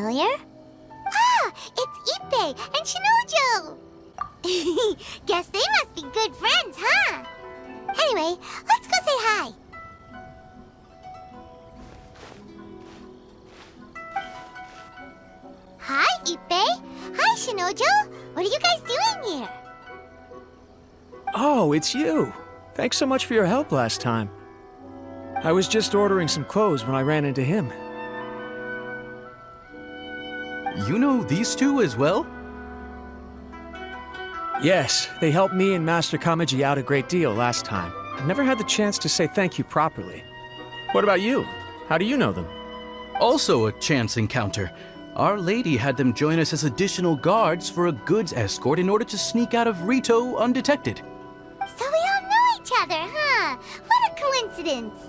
familiar? Ah, it's Ippei and Shinojo! Guess they must be good friends, huh? Anyway, let's go say hi. Hi, Ippei. Hi, Shinojo. What are you guys doing here? Oh, it's you. Thanks so much for your help last time. I was just ordering some clothes when I ran into him. You know these two as well? Yes, they helped me and Master Kamaji out a great deal last time. I never had the chance to say thank you properly. What about you? How do you know them? Also a chance encounter. Our Lady had them join us as additional guards for a goods escort in order to sneak out of Rito undetected. So we all know each other, huh? What a coincidence.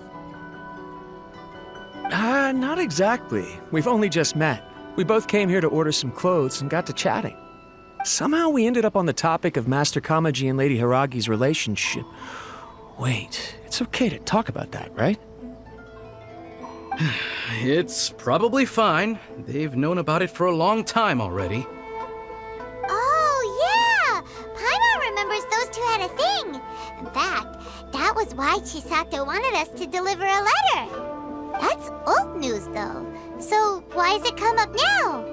Not exactly. We've only just met. We both came here to order some clothes and got to chatting. Somehow we ended up on the topic of Master Kamaji and Lady Hiragi's relationship. Wait, it's okay to talk about that, right? It's probably fine. They've known about it for a long time already. Oh, yeah! Paimon remembers those two had a thing. In fact, that was why Chisato wanted us to deliver a letter. That's old news, though. So why has it come up now?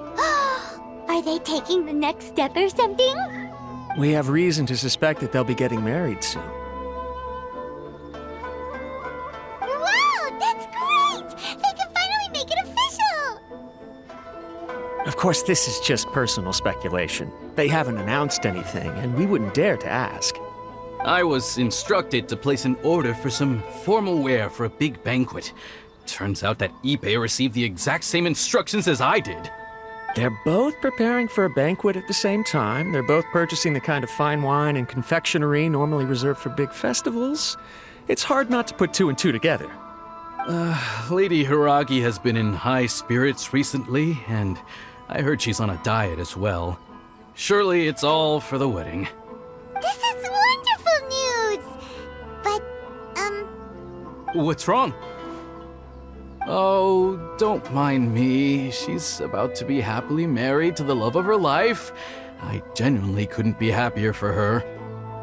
Are they taking the next step or something? We have reason to suspect that they'll be getting married soon. Wow, that's great! They can finally make it official! Of course, this is just personal speculation. They haven't announced anything, and we wouldn't dare to ask. I was instructed to place an order for some formal wear for a big banquet. Turns out that Ippei received the exact same instructions as I did. They're both preparing for a banquet at the same time. They're both purchasing the kind of fine wine and confectionery normally reserved for big festivals. It's hard not to put two and two together. Lady Hiragi has been in high spirits recently, and I heard she's on a diet as well. Surely it's all for the wedding. This is wonderful news! But, What's wrong? Oh, don't mind me. She's about to be happily married to the love of her life. I genuinely couldn't be happier for her.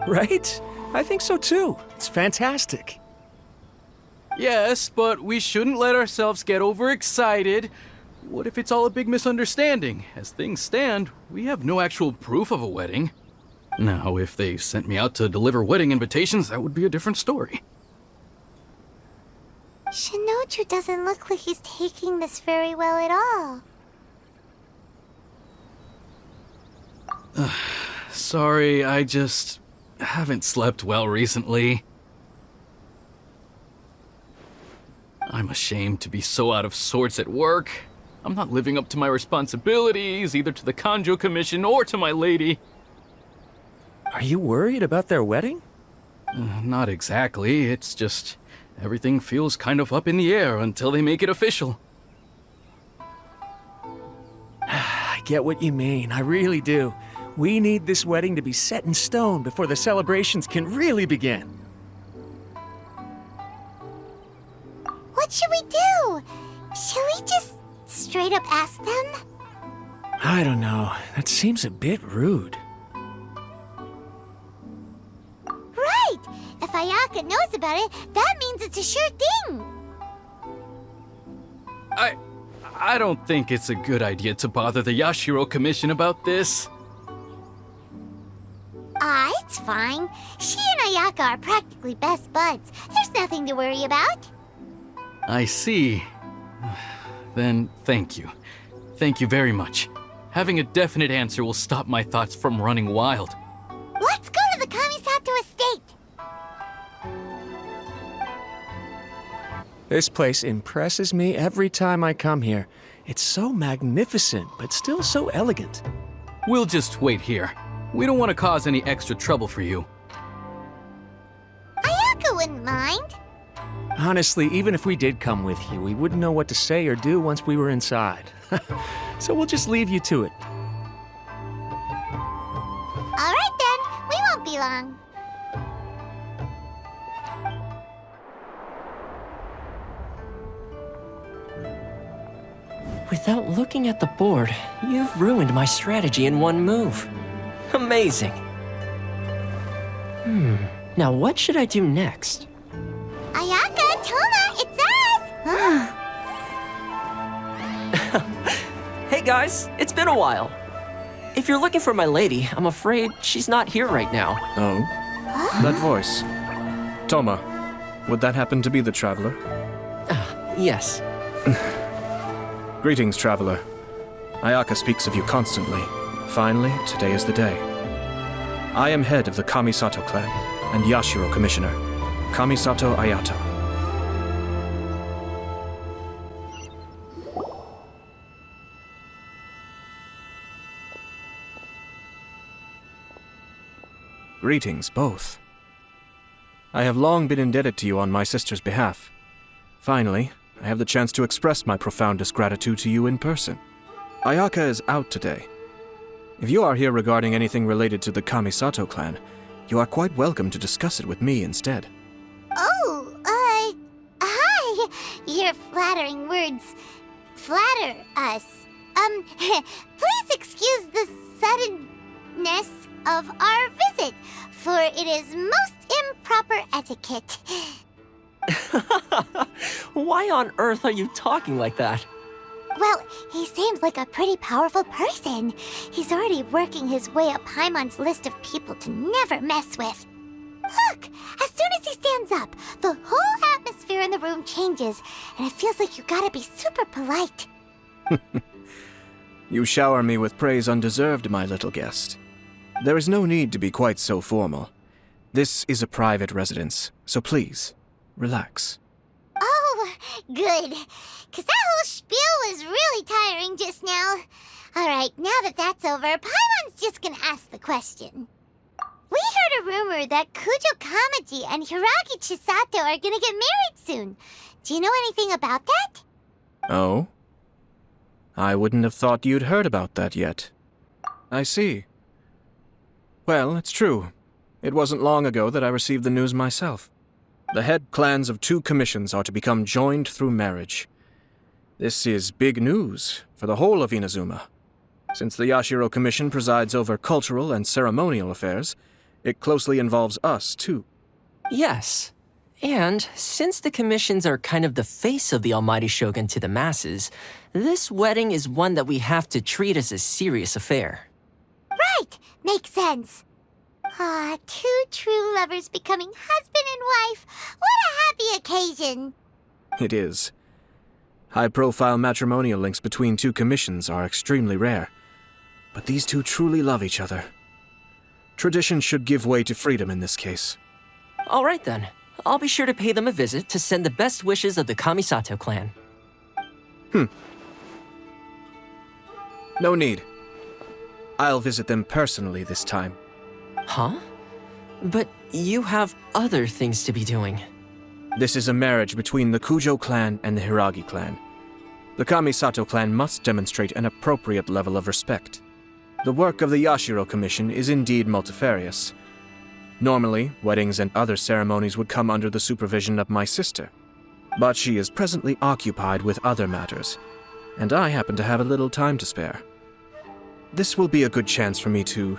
Right? I think so too. It's fantastic. Yes, but we shouldn't let ourselves get overexcited. What if it's all a big misunderstanding? As things stand, we have no actual proof of a wedding. Now, if they sent me out to deliver wedding invitations, that would be a different story. Shinoju doesn't look like he's taking this very well at all. Sorry, I just haven't slept well recently. I'm ashamed to be so out of sorts at work. I'm not living up to my responsibilities, either to the Kanjo Commission or to my lady. Are you worried about their wedding? Not exactly, it's just everything feels kind of up in the air until they make it official. I get what you mean, I really do. We need this wedding to be set in stone before the celebrations can really begin. What should we do? Should we just straight up ask them? I don't know. That seems a bit rude. Right! If Ayaka knows about it, that means it's a sure thing! I don't think it's a good idea to bother the Yashiro Commission about this. It's fine. She and Ayaka are practically best buds. There's nothing to worry about. I see. Then thank you. Thank you very much. Having a definite answer will stop my thoughts from running wild. Let's go to the Kamisato estate! This place impresses me every time I come here. It's so magnificent, but still so elegant. We'll just wait here. We don't want to cause any extra trouble for you. Ayaka wouldn't mind. Honestly, even if we did come with you, we wouldn't know what to say or do once we were inside. So we'll just leave you to it. All right then, we won't be long. With Without looking at the board, you've ruined my strategy in one move. Amazing. Now what should I do next? Ayaka, Thoma, it's us! Hey guys, it's been a while. If you're looking for my lady, I'm afraid she's not here right now. Oh? That voice. Thoma, would that happen to be the traveler? Yes. Greetings, traveler. Ayaka speaks of you constantly. Finally, today is the day. I am head of the Kamisato clan and Yashiro commissioner, Kamisato Ayato. Greetings, both. I have long been indebted to you on my sister's behalf. Finally, I have the chance to express my profoundest gratitude to you in person. Ayaka is out today. If you are here regarding anything related to the Kamisato clan, you are quite welcome to discuss it with me instead. Oh, hi! Your flattering words flatter us. Please excuse the suddenness of our visit, for it is most improper etiquette. Why on earth are you talking like that? Well, he seems like a pretty powerful person. He's already working his way up Paimon's list of people to never mess with. Look! As soon as he stands up, the whole atmosphere in the room changes, and it feels like you gotta be super polite. You shower me with praise undeserved, my little guest. There is no need to be quite so formal. This is a private residence, so please, relax. Oh, good. 'Cause that whole spiel was really tiring just now. Alright, now that that's over, Paimon's just gonna ask the question. We heard a rumor that Kujo Kamaji and Hiragi Chisato are gonna get married soon. Do you know anything about that? Oh? I wouldn't have thought you'd heard about that yet. I see. Well, it's true. It wasn't long ago that I received the news myself. The head clans of 2 commissions are to become joined through marriage. This is big news for the whole of Inazuma. Since the Yashiro Commission presides over cultural and ceremonial affairs, it closely involves us, too. Yes. And since the commissions are kind of the face of the Almighty Shogun to the masses, this wedding is one that we have to treat as a serious affair. Right, makes sense. Ah, 2 true lovers becoming husband and wife. What a happy occasion. It is. High-profile matrimonial links between 2 commissions are extremely rare. But these 2 truly love each other. Tradition should give way to freedom in this case. All right then. I'll be sure to pay them a visit to send the best wishes of the Kamisato clan. No need. I'll visit them personally this time. Huh? But you have other things to be doing. This is a marriage between the Kujo clan and the Hiragi clan. The Kamisato clan must demonstrate an appropriate level of respect. The work of the Yashiro Commission is indeed multifarious. Normally, weddings and other ceremonies would come under the supervision of my sister. But she is presently occupied with other matters, and I happen to have a little time to spare. This will be a good chance for me to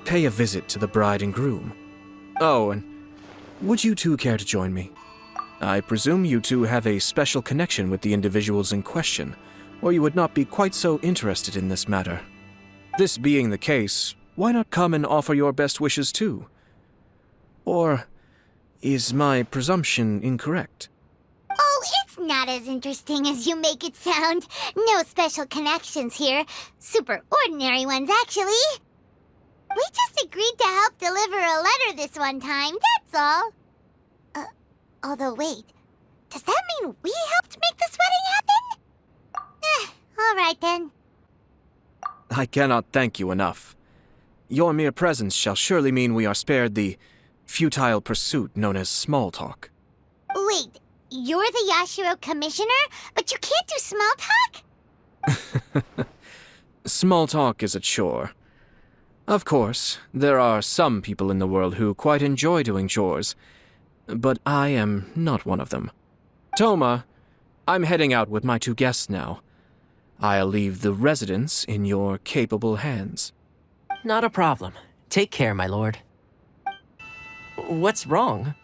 pay a visit to the bride and groom. Oh, and would you 2 care to join me? I presume you 2 have a special connection with the individuals in question, or you would not be quite so interested in this matter. This being the case, why not come and offer your best wishes too? Or is my presumption incorrect? Oh, it's not as interesting as you make it sound. No special connections here. Super ordinary ones, actually. We just agreed to help deliver a letter this one time, that's all. Although wait, does that mean we helped make this wedding happen? All right then. I cannot thank you enough. Your mere presence shall surely mean we are spared the futile pursuit known as small talk. Wait, you're the Yashiro Commissioner, but you can't do small talk? Small talk is a chore. Of course, there are some people in the world who quite enjoy doing chores, but I am not one of them. Thoma, I'm heading out with my 2 guests now. I'll leave the residence in your capable hands. Not a problem. Take care, my lord. What's wrong?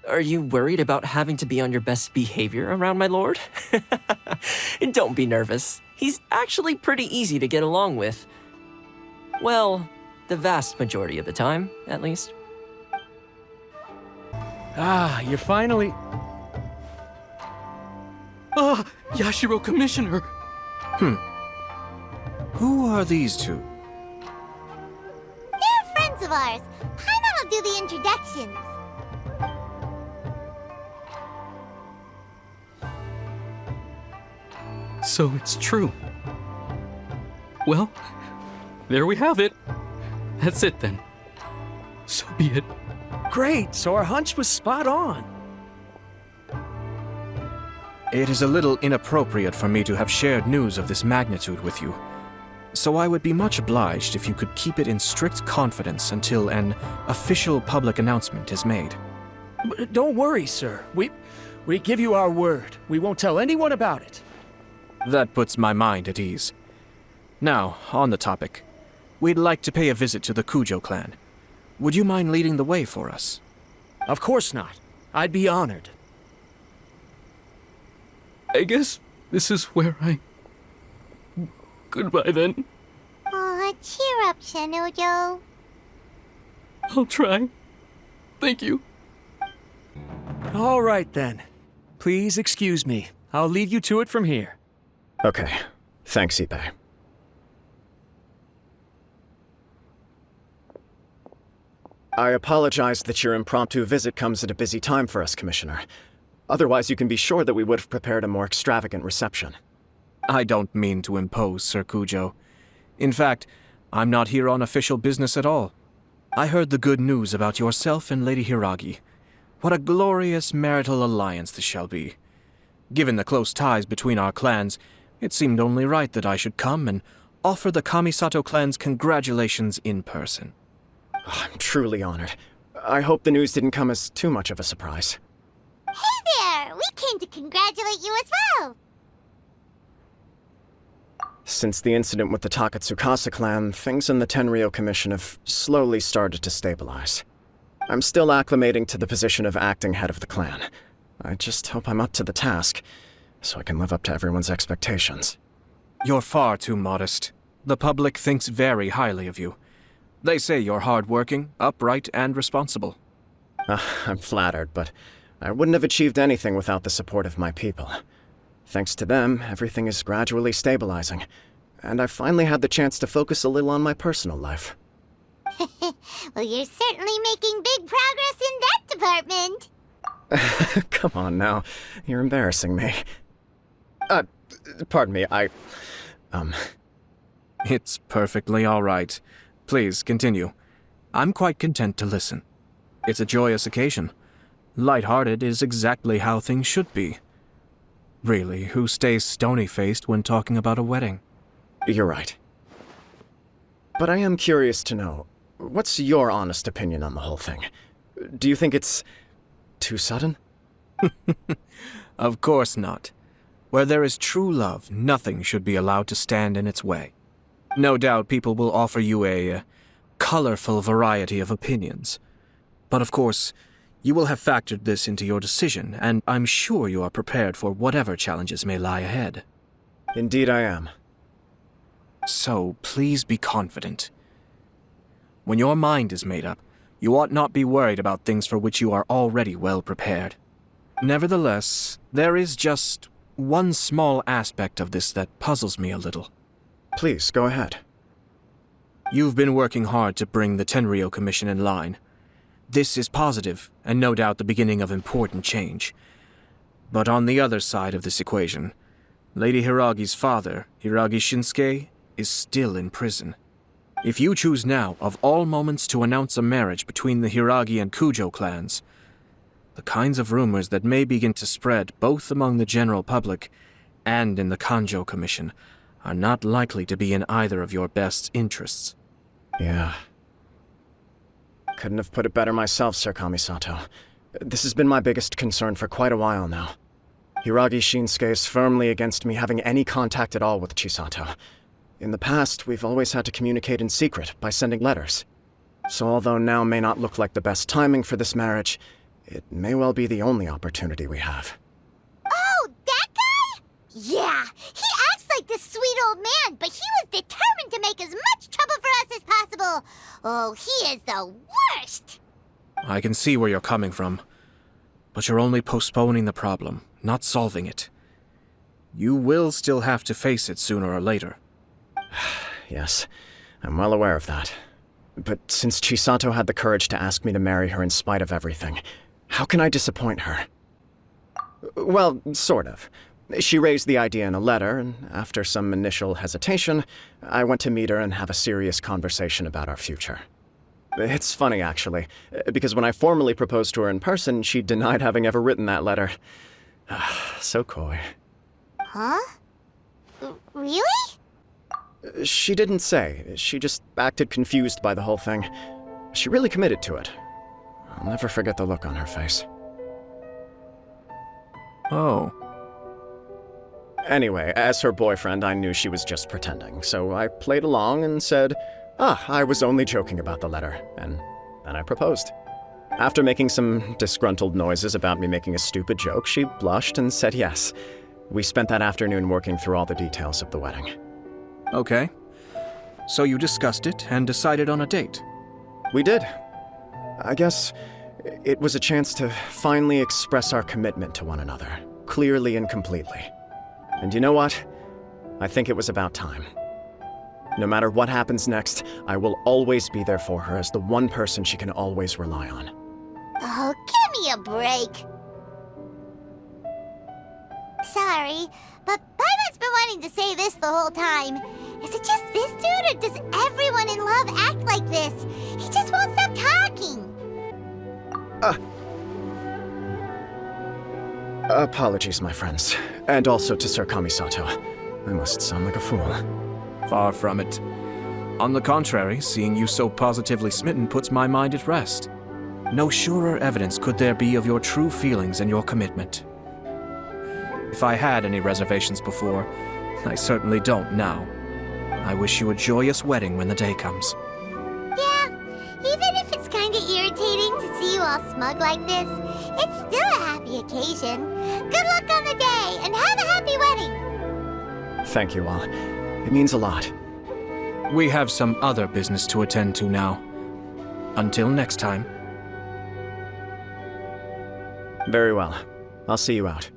Are you worried about having to be on your best behavior around my lord? Don't be nervous. He's actually pretty easy to get along with. Well, the vast majority of the time, at least. Ah, you're finally... Ah, Yashiro Commissioner! Who are these two? They're friends of ours. Paimon will do the introductions. So it's true. Well, there we have it. That's it then. So be it. Great, so our hunch was spot on. It is a little inappropriate for me to have shared news of this magnitude with you, so I would be much obliged if you could keep it in strict confidence until an official public announcement is made. Don't worry, sir. We give you our word. We won't tell anyone about it. That puts my mind at ease. Now, on the topic. We'd like to pay a visit to the Kujo clan. Would you mind leading the way for us? Of course not. I'd be honored. I guess this is where I... Goodbye then. Aw, cheer up, Shanojo. I'll try. Thank you. All right, then. Please excuse me. I'll leave you to it from here. Okay. Thanks, Ippei. I apologize that your impromptu visit comes at a busy time for us, Commissioner. Otherwise, you can be sure that we would have prepared a more extravagant reception. I don't mean to impose, Sir Kujo. In fact, I'm not here on official business at all. I heard the good news about yourself and Lady Hiragi. What a glorious marital alliance this shall be. Given the close ties between our clans, it seemed only right that I should come and offer the Kamisato clan's congratulations in person. I'm truly honored. I hope the news didn't come as too much of a surprise. Hey there! We came to congratulate you as well! Since the incident with the Takatsukasa clan, things in the Tenryou Commission have slowly started to stabilize. I'm still acclimating to the position of acting head of the clan. I just hope I'm up to the task, so I can live up to everyone's expectations. You're far too modest. The public thinks very highly of you. They say you're hardworking, upright, and responsible. I'm flattered, but I wouldn't have achieved anything without the support of my people. Thanks to them, everything is gradually stabilizing, and I've finally had the chance to focus a little on my personal life. Well, you're certainly making big progress in that department. Come on now, you're embarrassing me. Pardon me, It's perfectly all right. Please, continue. I'm quite content to listen. It's a joyous occasion. Light-hearted is exactly how things should be. Really, who stays stony-faced when talking about a wedding? You're right. But I am curious to know, what's your honest opinion on the whole thing? Do you think it's too sudden? Of course not. Where there is true love, nothing should be allowed to stand in its way. No doubt people will offer you a colorful variety of opinions. But of course, you will have factored this into your decision, and I'm sure you are prepared for whatever challenges may lie ahead. Indeed I am. So, please be confident. When your mind is made up, you ought not be worried about things for which you are already well prepared. Nevertheless, there is just one small aspect of this that puzzles me a little. Please, go ahead. You've been working hard to bring the Tenryou Commission in line. This is positive, and no doubt the beginning of important change. But on the other side of this equation, Lady Hiragi's father, Hiragi Shinsuke, is still in prison. If you choose now, of all moments, to announce a marriage between the Hiragi and Kujo clans, the kinds of rumors that may begin to spread both among the general public and in the Kanjo Commission are not likely to be in either of your best interests. Yeah. Couldn't have put it better myself, Sir Kamisato. This has been my biggest concern for quite a while now. Hiragi Shinsuke is firmly against me having any contact at all with Chisato. In the past, we've always had to communicate in secret by sending letters. So although now may not look like the best timing for this marriage, it may well be the only opportunity we have. Oh, that guy? Yeah, he acts like this sweet old man, but he was determined to make as much trouble for us as possible. Oh, he is the worst! I can see where you're coming from, but you're only postponing the problem, not solving it. You will still have to face it sooner or later. Yes, I'm well aware of that. But since Chisato had the courage to ask me to marry her in spite of everything, how can I disappoint her? Well, sort of. She raised the idea in a letter, and after some initial hesitation, I went to meet her and have a serious conversation about our future. It's funny, actually, because when I formally proposed to her in person, she denied having ever written that letter. So coy. Huh? Really? She didn't say. She just acted confused by the whole thing. She really committed to it. I'll never forget the look on her face. Oh. Anyway, as her boyfriend, I knew she was just pretending, so I played along and said, I was only joking about the letter, and then I proposed. After making some disgruntled noises about me making a stupid joke, she blushed and said yes. We spent that afternoon working through all the details of the wedding. Okay. So you discussed it and decided on a date? We did. I guess it was a chance to finally express our commitment to one another, clearly and completely. And you know what? I think it was about time. No matter what happens next, I will always be there for her as the one person she can always rely on. Oh, give me a break. Sorry, but Paimon's been wanting to say this the whole time. Is it just this dude, or does everyone in love act like this? He just won't stop talking. Apologies, my friends. And also to Sir Kamisato. I must sound like a fool. Far from it. On the contrary, seeing you so positively smitten puts my mind at rest. No surer evidence could there be of your true feelings and your commitment. If I had any reservations before, I certainly don't now. I wish you a joyous wedding when the day comes. Yeah, even if it's kinda irritating to see you all smug like this, it's still a happy occasion. Good luck on the day, and have a happy wedding! Thank you all. It means a lot. We have some other business to attend to now. Until next time. Very well. I'll see you out.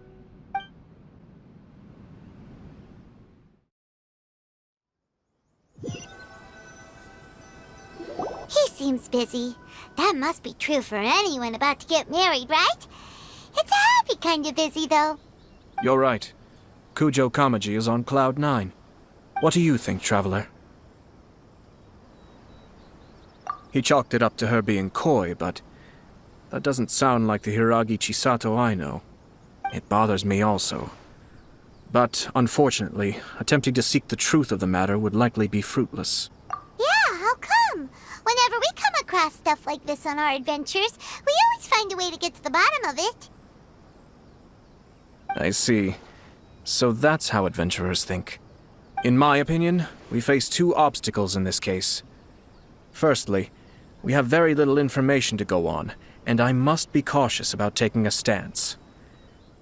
He seems busy. That must be true for anyone about to get married, right? It's a happy kind of busy, though. You're right. Kujo Kamaji is on Cloud 9. What do you think, Traveler? He chalked it up to her being coy, but that doesn't sound like the Hiragi Chisato I know. It bothers me also. But, unfortunately, attempting to seek the truth of the matter would likely be fruitless. Yeah, how come? Whenever we come across stuff like this on our adventures, we always find a way to get to the bottom of it. I see. So that's how adventurers think. In my opinion, we face two obstacles in this case. Firstly, we have very little information to go on, and I must be cautious about taking a stance.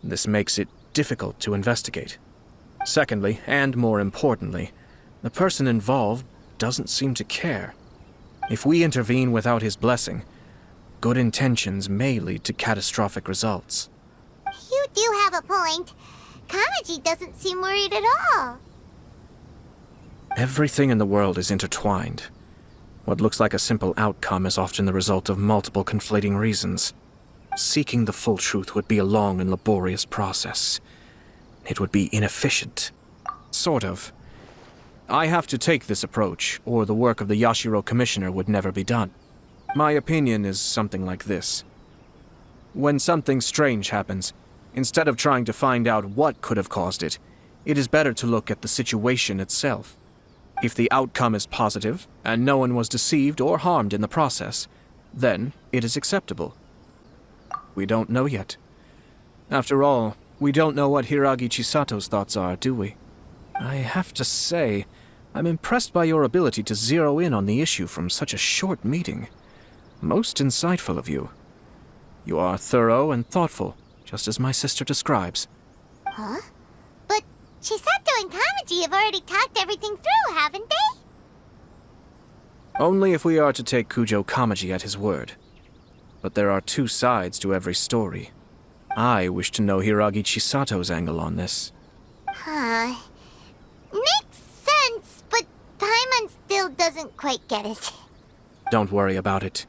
This makes it difficult to investigate. Secondly, and more importantly, the person involved doesn't seem to care. If we intervene without his blessing, good intentions may lead to catastrophic results. You do have a point. Kamaji doesn't seem worried at all. Everything in the world is intertwined. What looks like a simple outcome is often the result of multiple conflating reasons. Seeking the full truth would be a long and laborious process. It would be inefficient. Sort of. I have to take this approach, or the work of the Yashiro Commissioner would never be done. My opinion is something like this. When something strange happens, instead of trying to find out what could have caused it, it is better to look at the situation itself. If the outcome is positive, and no one was deceived or harmed in the process, then it is acceptable. We don't know yet. After all, We don't know what Hiragi Chisato's thoughts are, do we? I have to say, I'm impressed by your ability to zero in on the issue from such a short meeting. Most insightful of you. You are thorough and thoughtful, just as my sister describes. Huh? But Chisato and Kamaji have already talked everything through, haven't they? Only if we are to take Kujo Kamaji at his word. But there are two sides to every story. I wish to know Hiragi Chisato's angle on this. Huh. Makes sense, but Paimon still doesn't quite get it. Don't worry about it.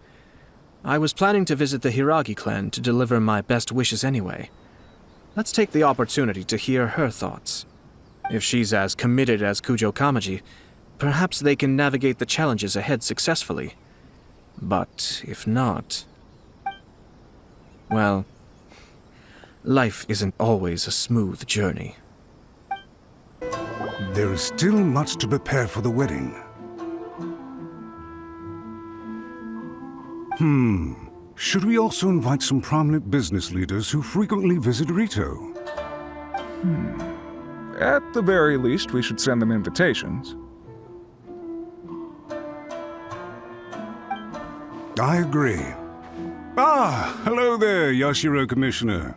I was planning to visit the Hiragi clan to deliver my best wishes anyway. Let's take the opportunity to hear her thoughts. If she's as committed as Kujo Kamaji, perhaps they can navigate the challenges ahead successfully. But if not... well, life isn't always a smooth journey. There is still much to prepare for the wedding. Should we also invite some prominent business leaders who frequently visit Rito? At the very least, we should send them invitations. I agree. Ah, hello there, Yashiro Commissioner.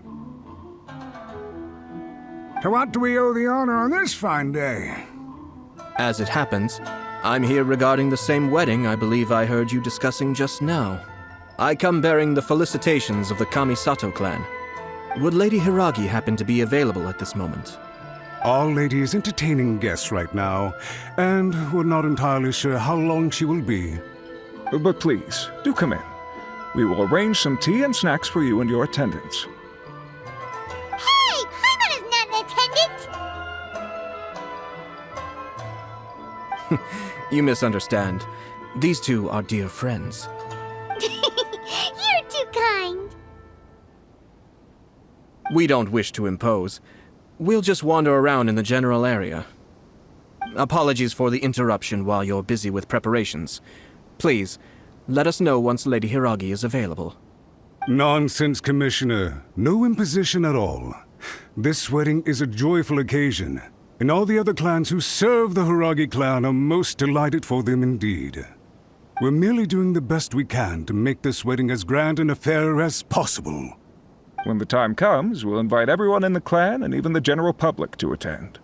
To what do we owe the honor on this fine day? As it happens, I'm here regarding the same wedding I believe I heard you discussing just now. I come bearing the felicitations of the Kamisato clan. Would Lady Hiragi happen to be available at this moment? Our lady is entertaining guests right now, and we're not entirely sure how long she will be. But please, do come in. We will arrange some tea and snacks for you and your attendants. Hey! Paimon is not an attendant! You misunderstand. These two are dear friends. You're too kind. We don't wish to impose. We'll just wander around in the general area. Apologies for the interruption while you're busy with preparations. Please, let us know once Lady Hiragi is available. Nonsense, Commissioner. No imposition at all. This wedding is a joyful occasion, and all the other clans who serve the Hiragi clan are most delighted for them indeed. We're merely doing the best we can to make this wedding as grand an affair as possible. When the time comes, we'll invite everyone in the clan and even the general public to attend.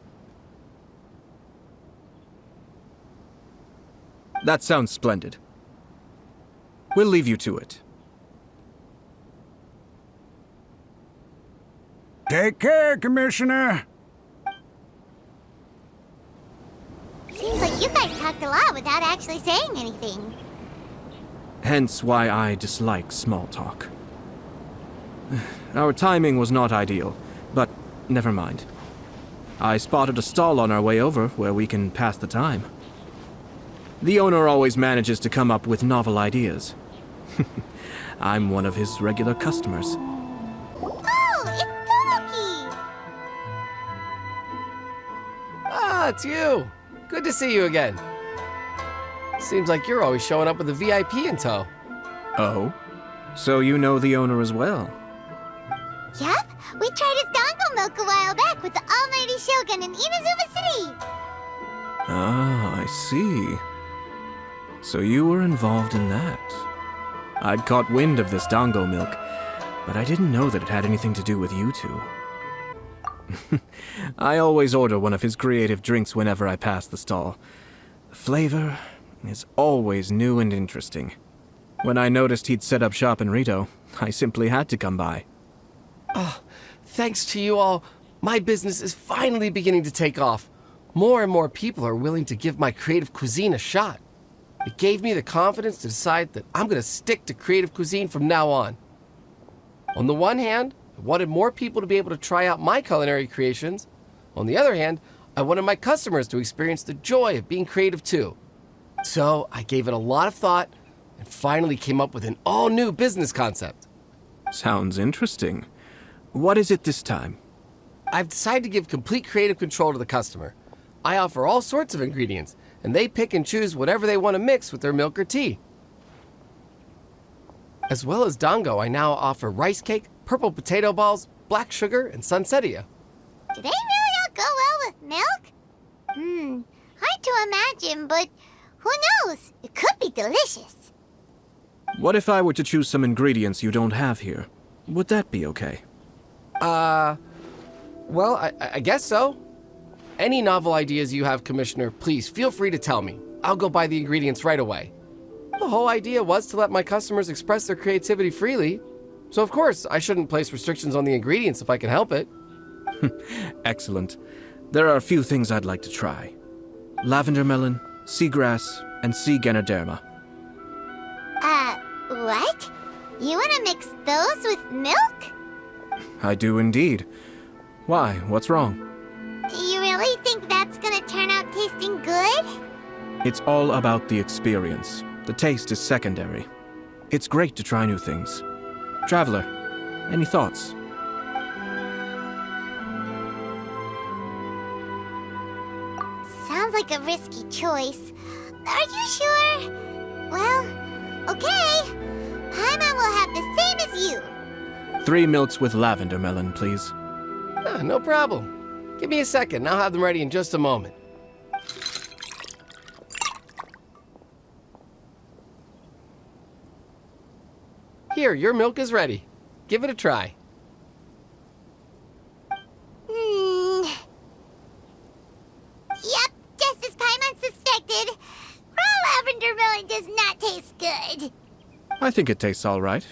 That sounds splendid. We'll leave you to it. Take care, Commissioner. Seems like you guys talked a lot without actually saying anything. Hence why I dislike small talk. Our timing was not ideal, but never mind. I spotted a stall on our way over where we can pass the time. The owner always manages to come up with novel ideas. I'm one of his regular customers. Oh, it's Toki! Ah, it's you. Good to see you again. Seems like you're always showing up with a VIP in tow. Oh? So you know the owner as well? Yep, we tried his dango milk a while back with the almighty Shogun in Inazuma City. Ah, I see. So you were involved in that. I'd caught wind of this dango milk, but I didn't know that it had anything to do with you two. I always order one of his creative drinks whenever I pass the stall. The flavor is always new and interesting. When I noticed he'd set up shop in Rito, I simply had to come by. Thanks to you all, my business is finally beginning to take off. More and more people are willing to give my creative cuisine a shot. It gave me the confidence to decide that I'm going to stick to creative cuisine from now on. On the one hand, I wanted more people to be able to try out my culinary creations. On the other hand, I wanted my customers to experience the joy of being creative too. So I gave it a lot of thought and finally came up with an all-new business concept. Sounds interesting. What is it this time? I've decided to give complete creative control to the customer. I offer all sorts of ingredients, and they pick and choose whatever they want to mix with their milk or tea. As well as dango, I now offer rice cake, purple potato balls, black sugar, and sunsettia. Do they really all go well with milk? Hard to imagine, but who knows? It could be delicious. What if I were to choose some ingredients you don't have here? Would that be okay? Well, I guess so. Any novel ideas you have, Commissioner, please feel free to tell me. I'll go buy the ingredients right away. The whole idea was to let my customers express their creativity freely. So of course, I shouldn't place restrictions on the ingredients if I can help it. Excellent. There are a few things I'd like to try. Lavender melon, seagrass, and sea ganoderma. What? You wanna mix those with milk? I do indeed. Why? What's wrong? You really think that's gonna turn out tasting good? It's all about the experience. The taste is secondary. It's great to try new things. Traveler, any thoughts? Sounds like a risky choice. Are you sure? Well, okay. Paimon will have the same as you. 3 milks with lavender melon, please. No problem. Give me a second, I'll have them ready in just a moment. Here, your milk is ready. Give it a try. Yep, just as Paimon suspected. Raw lavender melon does not taste good. I think it tastes all right.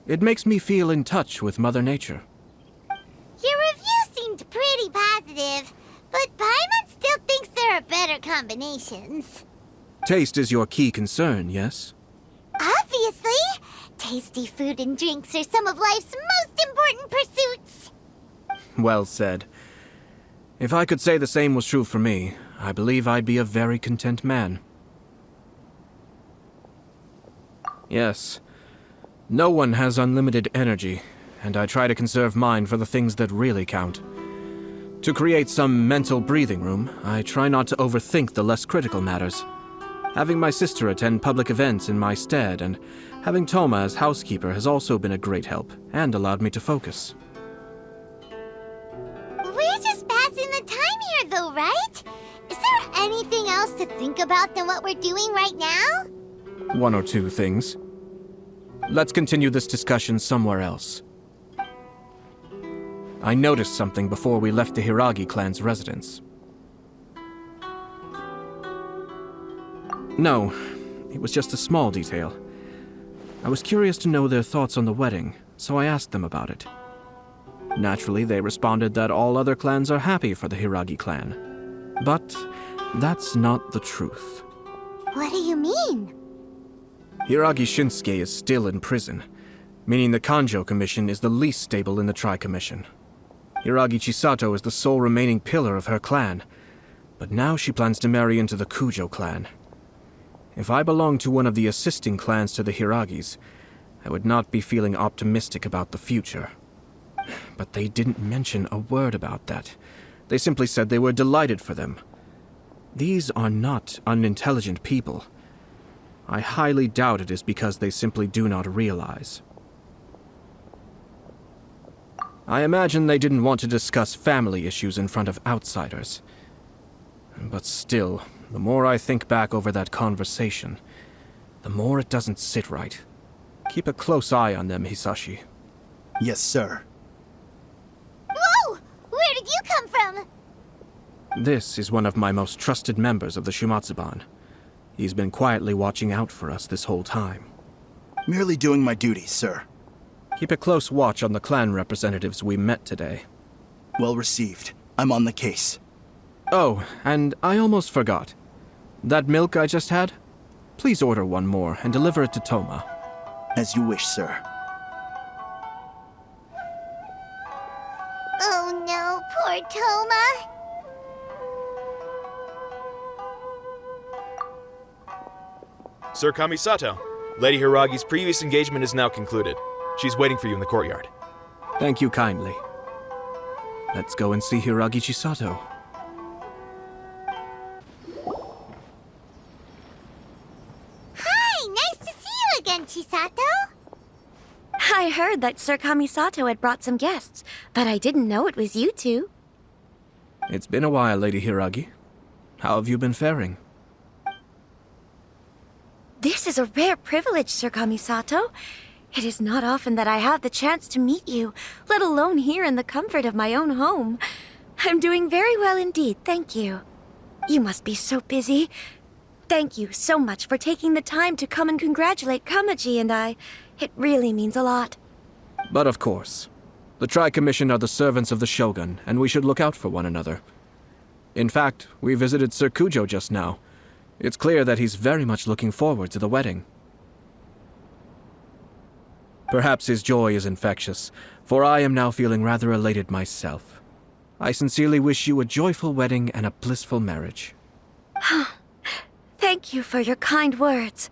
It makes me feel in touch with Mother Nature. Your review seemed pretty positive, but Paimon still thinks there are better combinations. Taste is your key concern, yes? Obviously! Tasty food and drinks are some of life's most important pursuits. Well said. If I could say the same was true for me, I believe I'd be a very content man. Yes. No one has unlimited energy, and I try to conserve mine for the things that really count. To create some mental breathing room, I try not to overthink the less critical matters. Having my sister attend public events in my stead and having Thoma as housekeeper has also been a great help and allowed me to focus. We're just passing the time here though, right? Is there anything else to think about than what we're doing right now? 1 or 2 things. Let's continue this discussion somewhere else. I noticed something before we left the Hiragi clan's residence. No, it was just a small detail. I was curious to know their thoughts on the wedding, so I asked them about it. Naturally, they responded that all other clans are happy for the Hiragi clan. But that's not the truth. What do you mean? Hiragi Shinsuke is still in prison, meaning the Kanjo Commission is the least stable in the Tri-Commission. Hiragi Chisato is the sole remaining pillar of her clan, but now she plans to marry into the Kujo clan. If I belonged to one of the assisting clans to the Hiragis, I would not be feeling optimistic about the future. But they didn't mention a word about that. They simply said they were delighted for them. These are not unintelligent people. I highly doubt it is because they simply do not realize. I imagine they didn't want to discuss family issues in front of outsiders. But still, the more I think back over that conversation, the more it doesn't sit right. Keep a close eye on them, Hisashi. Yes, sir. Whoa! Where did you come from? This is one of my most trusted members of the Shumatsuban. He's been quietly watching out for us this whole time. Merely doing my duty, sir. Keep a close watch on the clan representatives we met today. Well received. I'm on the case. Oh, and I almost forgot. That milk I just had? Please order one more and deliver it to Thoma. As you wish, sir. Oh no, poor Thoma. Sir Kamisato, Lady Hiragi's previous engagement is now concluded. She's waiting for you in the courtyard. Thank you kindly. Let's go and see Hiragi Chisato. Hi, nice to see you again, Chisato. I heard that Sir Kamisato had brought some guests, but I didn't know it was you two. It's been a while, Lady Hiragi. How have you been faring? This is a rare privilege, Sir Kamisato. It is not often that I have the chance to meet you, let alone here in the comfort of my own home. I'm doing very well indeed, thank you. You must be so busy. Thank you so much for taking the time to come and congratulate Kamaji and I. It really means a lot. But of course. The Tri-Commission are the servants of the Shogun, and we should look out for one another. In fact, we visited Sir Kujo just now. It's clear that he's very much looking forward to the wedding. Perhaps his joy is infectious, for I am now feeling rather elated myself. I sincerely wish you a joyful wedding and a blissful marriage. Thank you for your kind words.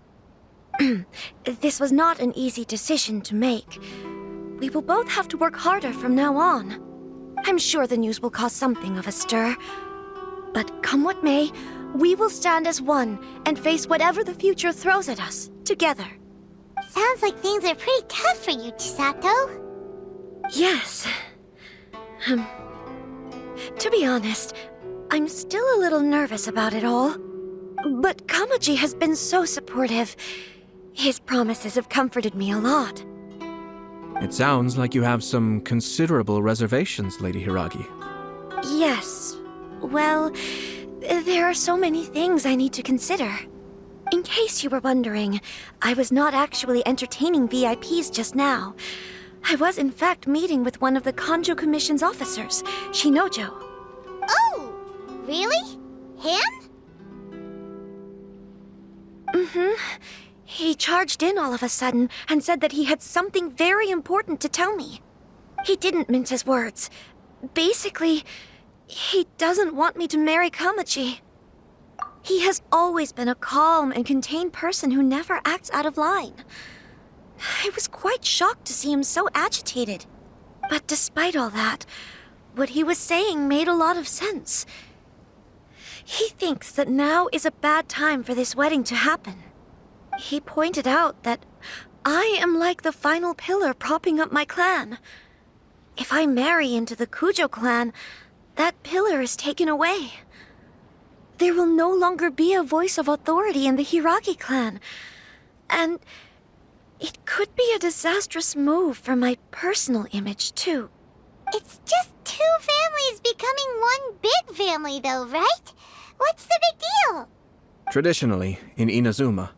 This was not an easy decision to make. We will both have to work harder from now on. I'm sure the news will cause something of a stir. But come what may, we will stand as one and face whatever the future throws at us, together. Sounds like things are pretty tough for you, Chisato. Yes. To be honest, I'm still a little nervous about it all. But Kamaji has been so supportive. His promises have comforted me a lot. It sounds like you have some considerable reservations, Lady Hiragi. Yes. Well, there are so many things I need to consider. In case you were wondering, I was not actually entertaining VIPs just now. I was in fact meeting with one of the Kanjo Commission's officers, Shinojo. Oh, really? Him? Mm-hmm. He charged in all of a sudden and said that he had something very important to tell me. He didn't mince his words. Basically, he doesn't want me to marry Kamaji. He has always been a calm and contained person who never acts out of line. I was quite shocked to see him so agitated. But despite all that, what he was saying made a lot of sense. He thinks that now is a bad time for this wedding to happen. He pointed out that I am like the final pillar propping up my clan. If I marry into the Kujo clan, that pillar is taken away. There will no longer be a voice of authority in the Hiragi clan. And it could be a disastrous move for my personal image, too. It's just two families becoming one big family, though, right? What's the big deal? Traditionally, in Inazuma,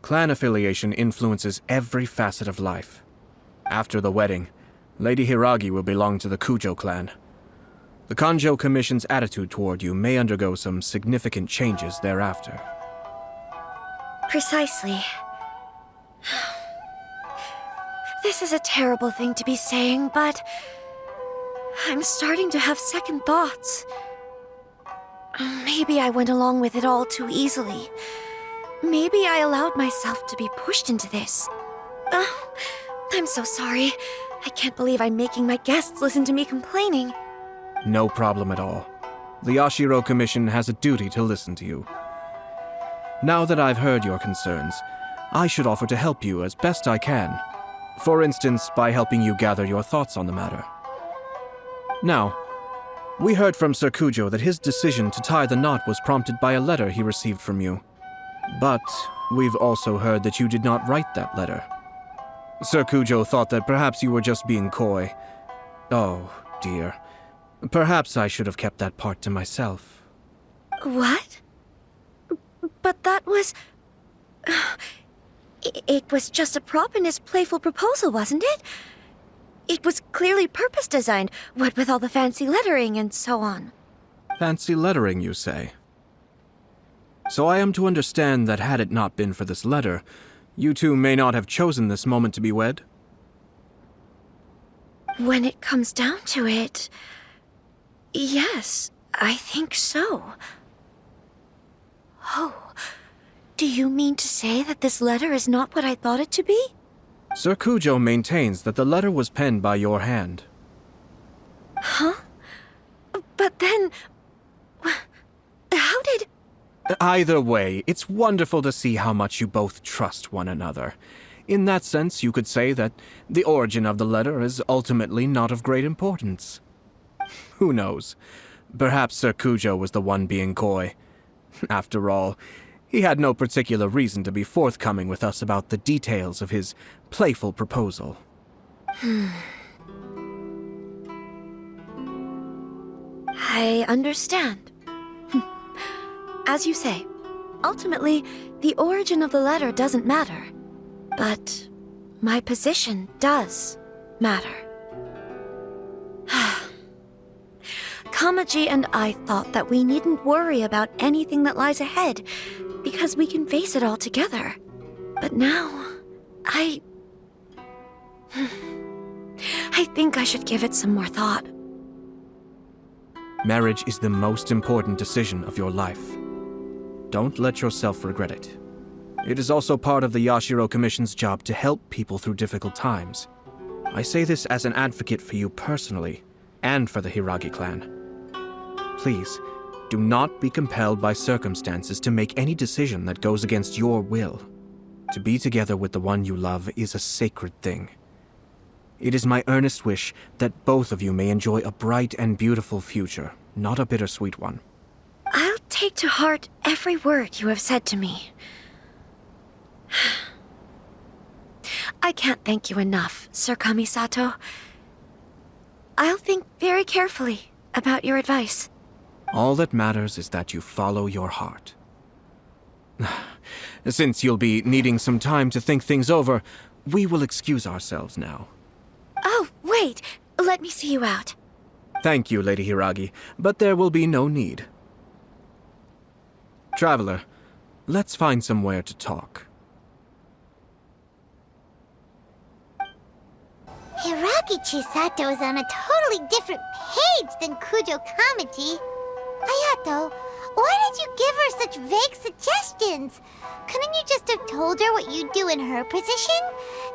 clan affiliation influences every facet of life. After the wedding, Lady Hiragi will belong to the Kujo clan. The Kanjo Commission's attitude toward you may undergo some significant changes thereafter. Precisely. This is a terrible thing to be saying, but I'm starting to have second thoughts. Maybe I went along with it all too easily. Maybe I allowed myself to be pushed into this. I'm so sorry. I can't believe I'm making my guests listen to me complaining. No problem at all. The Yashiro Commission has a duty to listen to you. Now that I've heard your concerns, I should offer to help you as best I can. For instance, by helping you gather your thoughts on the matter. Now, we heard from Sir Kujo that his decision to tie the knot was prompted by a letter he received from you. But we've also heard that you did not write that letter. Sir Kujo thought that perhaps you were just being coy. Oh, dear. Perhaps I should have kept that part to myself. What? But that was... It was just a prop in his playful proposal, wasn't it? It was clearly purpose-designed, what with all the fancy lettering and so on. Fancy lettering, you say? So I am to understand that had it not been for this letter, you two may not have chosen this moment to be wed? When it comes down to it... yes, I think so. Oh, do you mean to say that this letter is not what I thought it to be? Sir Kujo maintains that the letter was penned by your hand. Huh? But then... how did... Either way, it's wonderful to see how much you both trust one another. In that sense, you could say that the origin of the letter is ultimately not of great importance. Who knows? Perhaps Sir Kujo was the one being coy. After all, he had no particular reason to be forthcoming with us about the details of his playful proposal. I understand. As you say, ultimately, the origin of the letter doesn't matter. But my position does matter. Kamaji and I thought that we needn't worry about anything that lies ahead, because we can face it all together. But now, I think I should give it some more thought. Marriage is the most important decision of your life. Don't let yourself regret it. It is also part of the Yashiro Commission's job to help people through difficult times. I say this as an advocate for you personally, and for the Hiragi clan. Please, do not be compelled by circumstances to make any decision that goes against your will. To be together with the one you love is a sacred thing. It is my earnest wish that both of you may enjoy a bright and beautiful future, not a bittersweet one. I'll take to heart every word you have said to me. I can't thank you enough, Sir Kamisato. I'll think very carefully about your advice. All that matters is that you follow your heart. Since you'll be needing some time to think things over, we will excuse ourselves now. Oh, wait! Let me see you out. Thank you, Lady Hiragi, but there will be no need. Traveler, let's find somewhere to talk. Hiragi Chisato is on a totally different page than Kujo Kamaji. Ayato, why did you give her such vague suggestions? Couldn't you just have told her what you'd do in her position?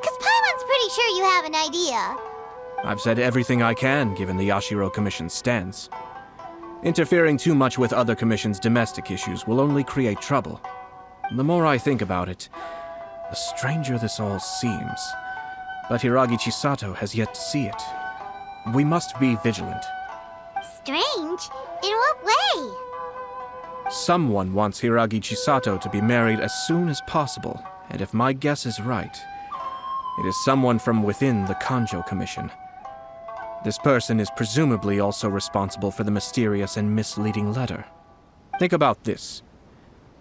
'Cause Paimon's pretty sure you have an idea. I've said everything I can, given the Yashiro Commission's stance. Interfering too much with other commissions' domestic issues will only create trouble. The more I think about it, the stranger this all seems. But Hiragi Chisato has yet to see it. We must be vigilant. Strange? In what way? Someone wants Hiragi Chisato to be married as soon as possible, and if my guess is right, it is someone from within the Kanjo Commission. This person is presumably also responsible for the mysterious and misleading letter. Think about this.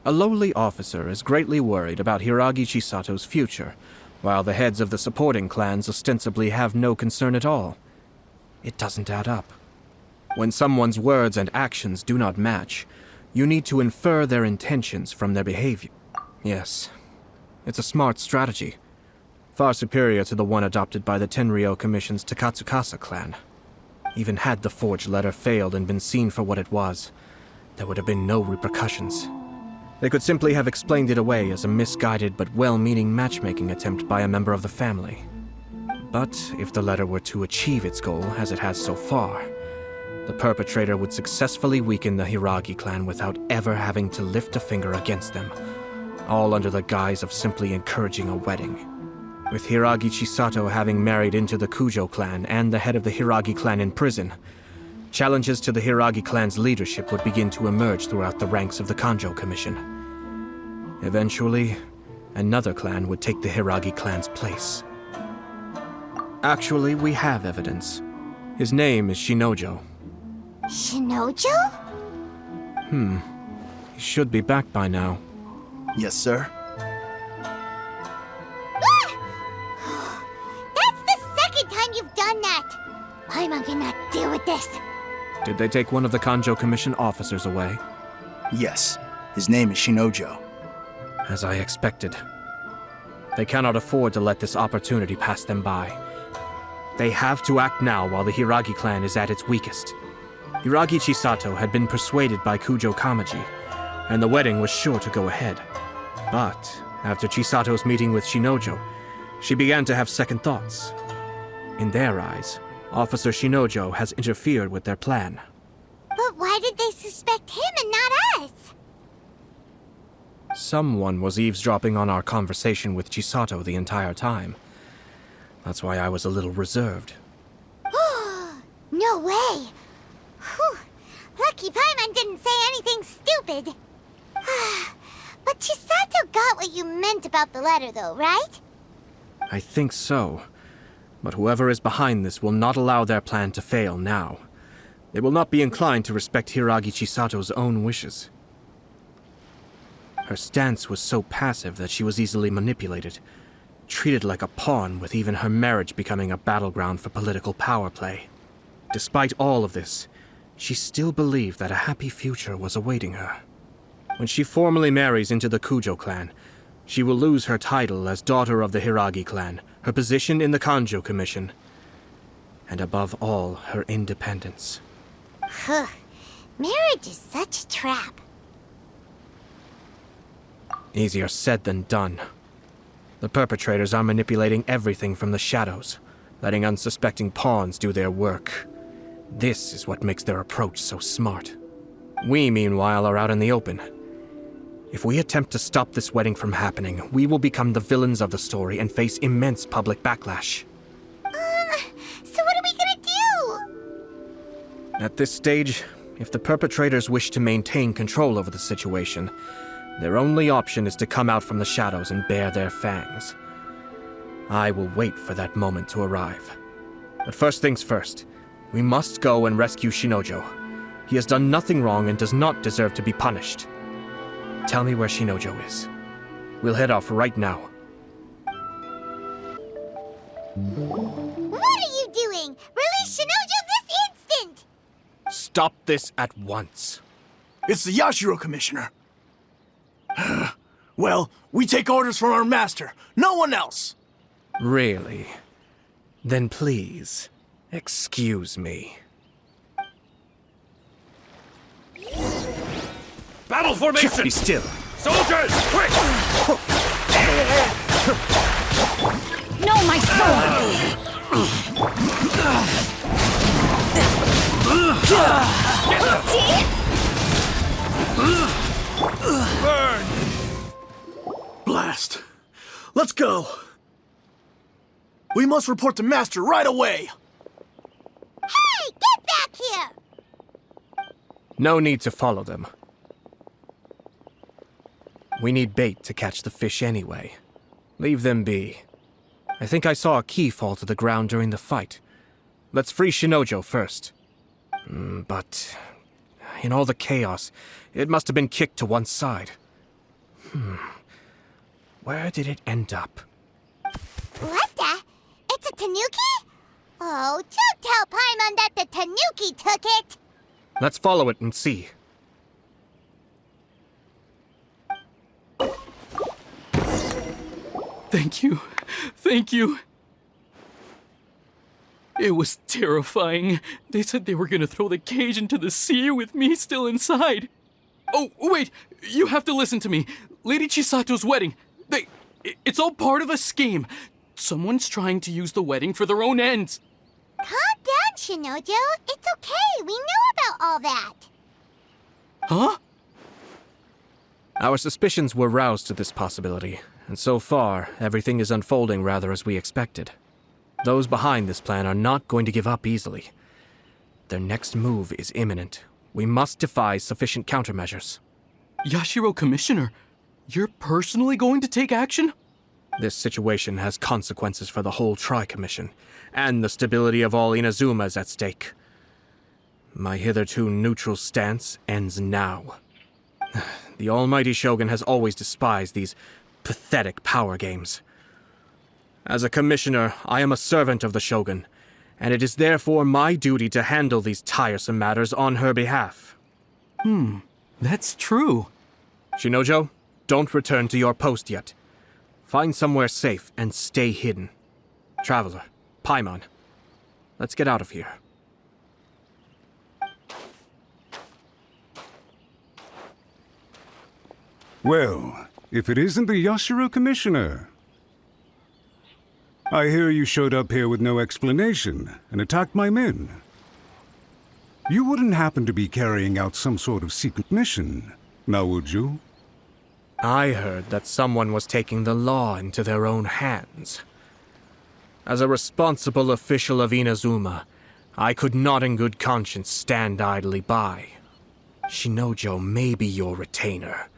A lowly officer is greatly worried about Hiragi Chisato's future, while the heads of the supporting clans ostensibly have no concern at all. It doesn't add up. When someone's words and actions do not match, you need to infer their intentions from their behavior. Yes, it's a smart strategy. Far superior to the one adopted by the Tenryou Commission's Takatsukasa clan. Even had the forged letter failed and been seen for what it was, there would have been no repercussions. They could simply have explained it away as a misguided but well-meaning matchmaking attempt by a member of the family. But if the letter were to achieve its goal, as it has so far, the perpetrator would successfully weaken the Hiragi clan without ever having to lift a finger against them, all under the guise of simply encouraging a wedding. With Hiragi Chisato having married into the Kujo clan and the head of the Hiragi clan in prison, challenges to the Hiragi clan's leadership would begin to emerge throughout the ranks of the Kanjo Commission. Eventually, another clan would take the Hiragi clan's place. Actually, we have evidence. His name is Shinojo. Shinojo? He should be back by now. Yes, sir. That's the second time you've done that! Paimon cannot deal with this. Did they take one of the Kanjo Commission officers away? Yes. His name is Shinojo. As I expected. They cannot afford to let this opportunity pass them by. They have to act now while the Hiragi clan is at its weakest. Hiragi Chisato had been persuaded by Kujo Kamaji, and the wedding was sure to go ahead. But after Chisato's meeting with Shinojo, she began to have second thoughts. In their eyes, Officer Shinojo has interfered with their plan. But why did they suspect him and not us? someone was eavesdropping on our conversation with Chisato the entire time. That's why I was a little reserved. No way! Whew. Lucky Paimon didn't say anything stupid. But Chisato got what you meant about the letter, though, right? I think so. But whoever is behind this will not allow their plan to fail now. They will not be inclined to respect Hiragi Chisato's own wishes. Her stance was so passive that she was easily manipulated, treated like a pawn, with even her marriage becoming a battleground for political power play. Despite all of this, she still believed that a happy future was awaiting her. When she formally marries into the Kujo clan, she will lose her title as daughter of the Hiragi clan, her position in the Kanjo Commission, and above all, her independence. Marriage is such a trap. Easier said than done. The perpetrators are manipulating everything from the shadows, letting unsuspecting pawns do their work. This is what makes their approach so smart. We, meanwhile, are out in the open. If we attempt to stop this wedding from happening, we will become the villains of the story and face immense public backlash. So what are we gonna do? At this stage, if the perpetrators wish to maintain control over the situation, their only option is to come out from the shadows and bare their fangs. I will wait for that moment to arrive. But first things first, we must go and rescue Shinojo. He has done nothing wrong and does not deserve to be punished. Tell me where Shinojo is. We'll head off right now. What are you doing? Release Shinojo this instant! Stop this at once. It's the Yashiro Commissioner. Well, we take orders from our master, no one else. Really? Then please, excuse me. Battle formation! Be still. Soldiers, quick! No, my sword! Burn! Blast! Let's go! We must report to Master right away! Hey, get back here! No need to follow them. We need bait to catch the fish anyway. Leave them be. I think I saw a key fall to the ground during the fight. Let's free Shinojo first. But in all the chaos, it must have been kicked to one side. Where did it end up? What the? It's a tanuki? Oh, don't tell Paimon that the tanuki took it! Let's follow it and see. Thank you. Thank you. It was terrifying. They said they were gonna throw the cage into the sea with me still inside. Oh, wait! You have to listen to me. Lady Chisato's wedding. It's all part of a scheme. Someone's trying to use the wedding for their own ends. Calm down, Shinojo. It's okay. We know about all that. Huh? Our suspicions were roused to this possibility, and so far, everything is unfolding rather as we expected. Those behind this plan are not going to give up easily. Their next move is imminent. We must devise sufficient countermeasures. Yashiro Commissioner, you're personally going to take action? This situation has consequences for the whole Tri-Commission, and the stability of all Inazuma is at stake. My hitherto neutral stance ends now. The almighty Shogun has always despised these pathetic power games. As a commissioner, I am a servant of the Shogun, and it is therefore my duty to handle these tiresome matters on her behalf. That's true. Shinojo, don't return to your post yet. Find somewhere safe and stay hidden. Traveler, Paimon, let's get out of here. Well, if it isn't the Yashiro Commissioner. I hear you showed up here with no explanation and attacked my men. You wouldn't happen to be carrying out some sort of secret mission, now would you? I heard that someone was taking the law into their own hands. As a responsible official of Inazuma, I could not in good conscience stand idly by. Shinojo may be your retainer,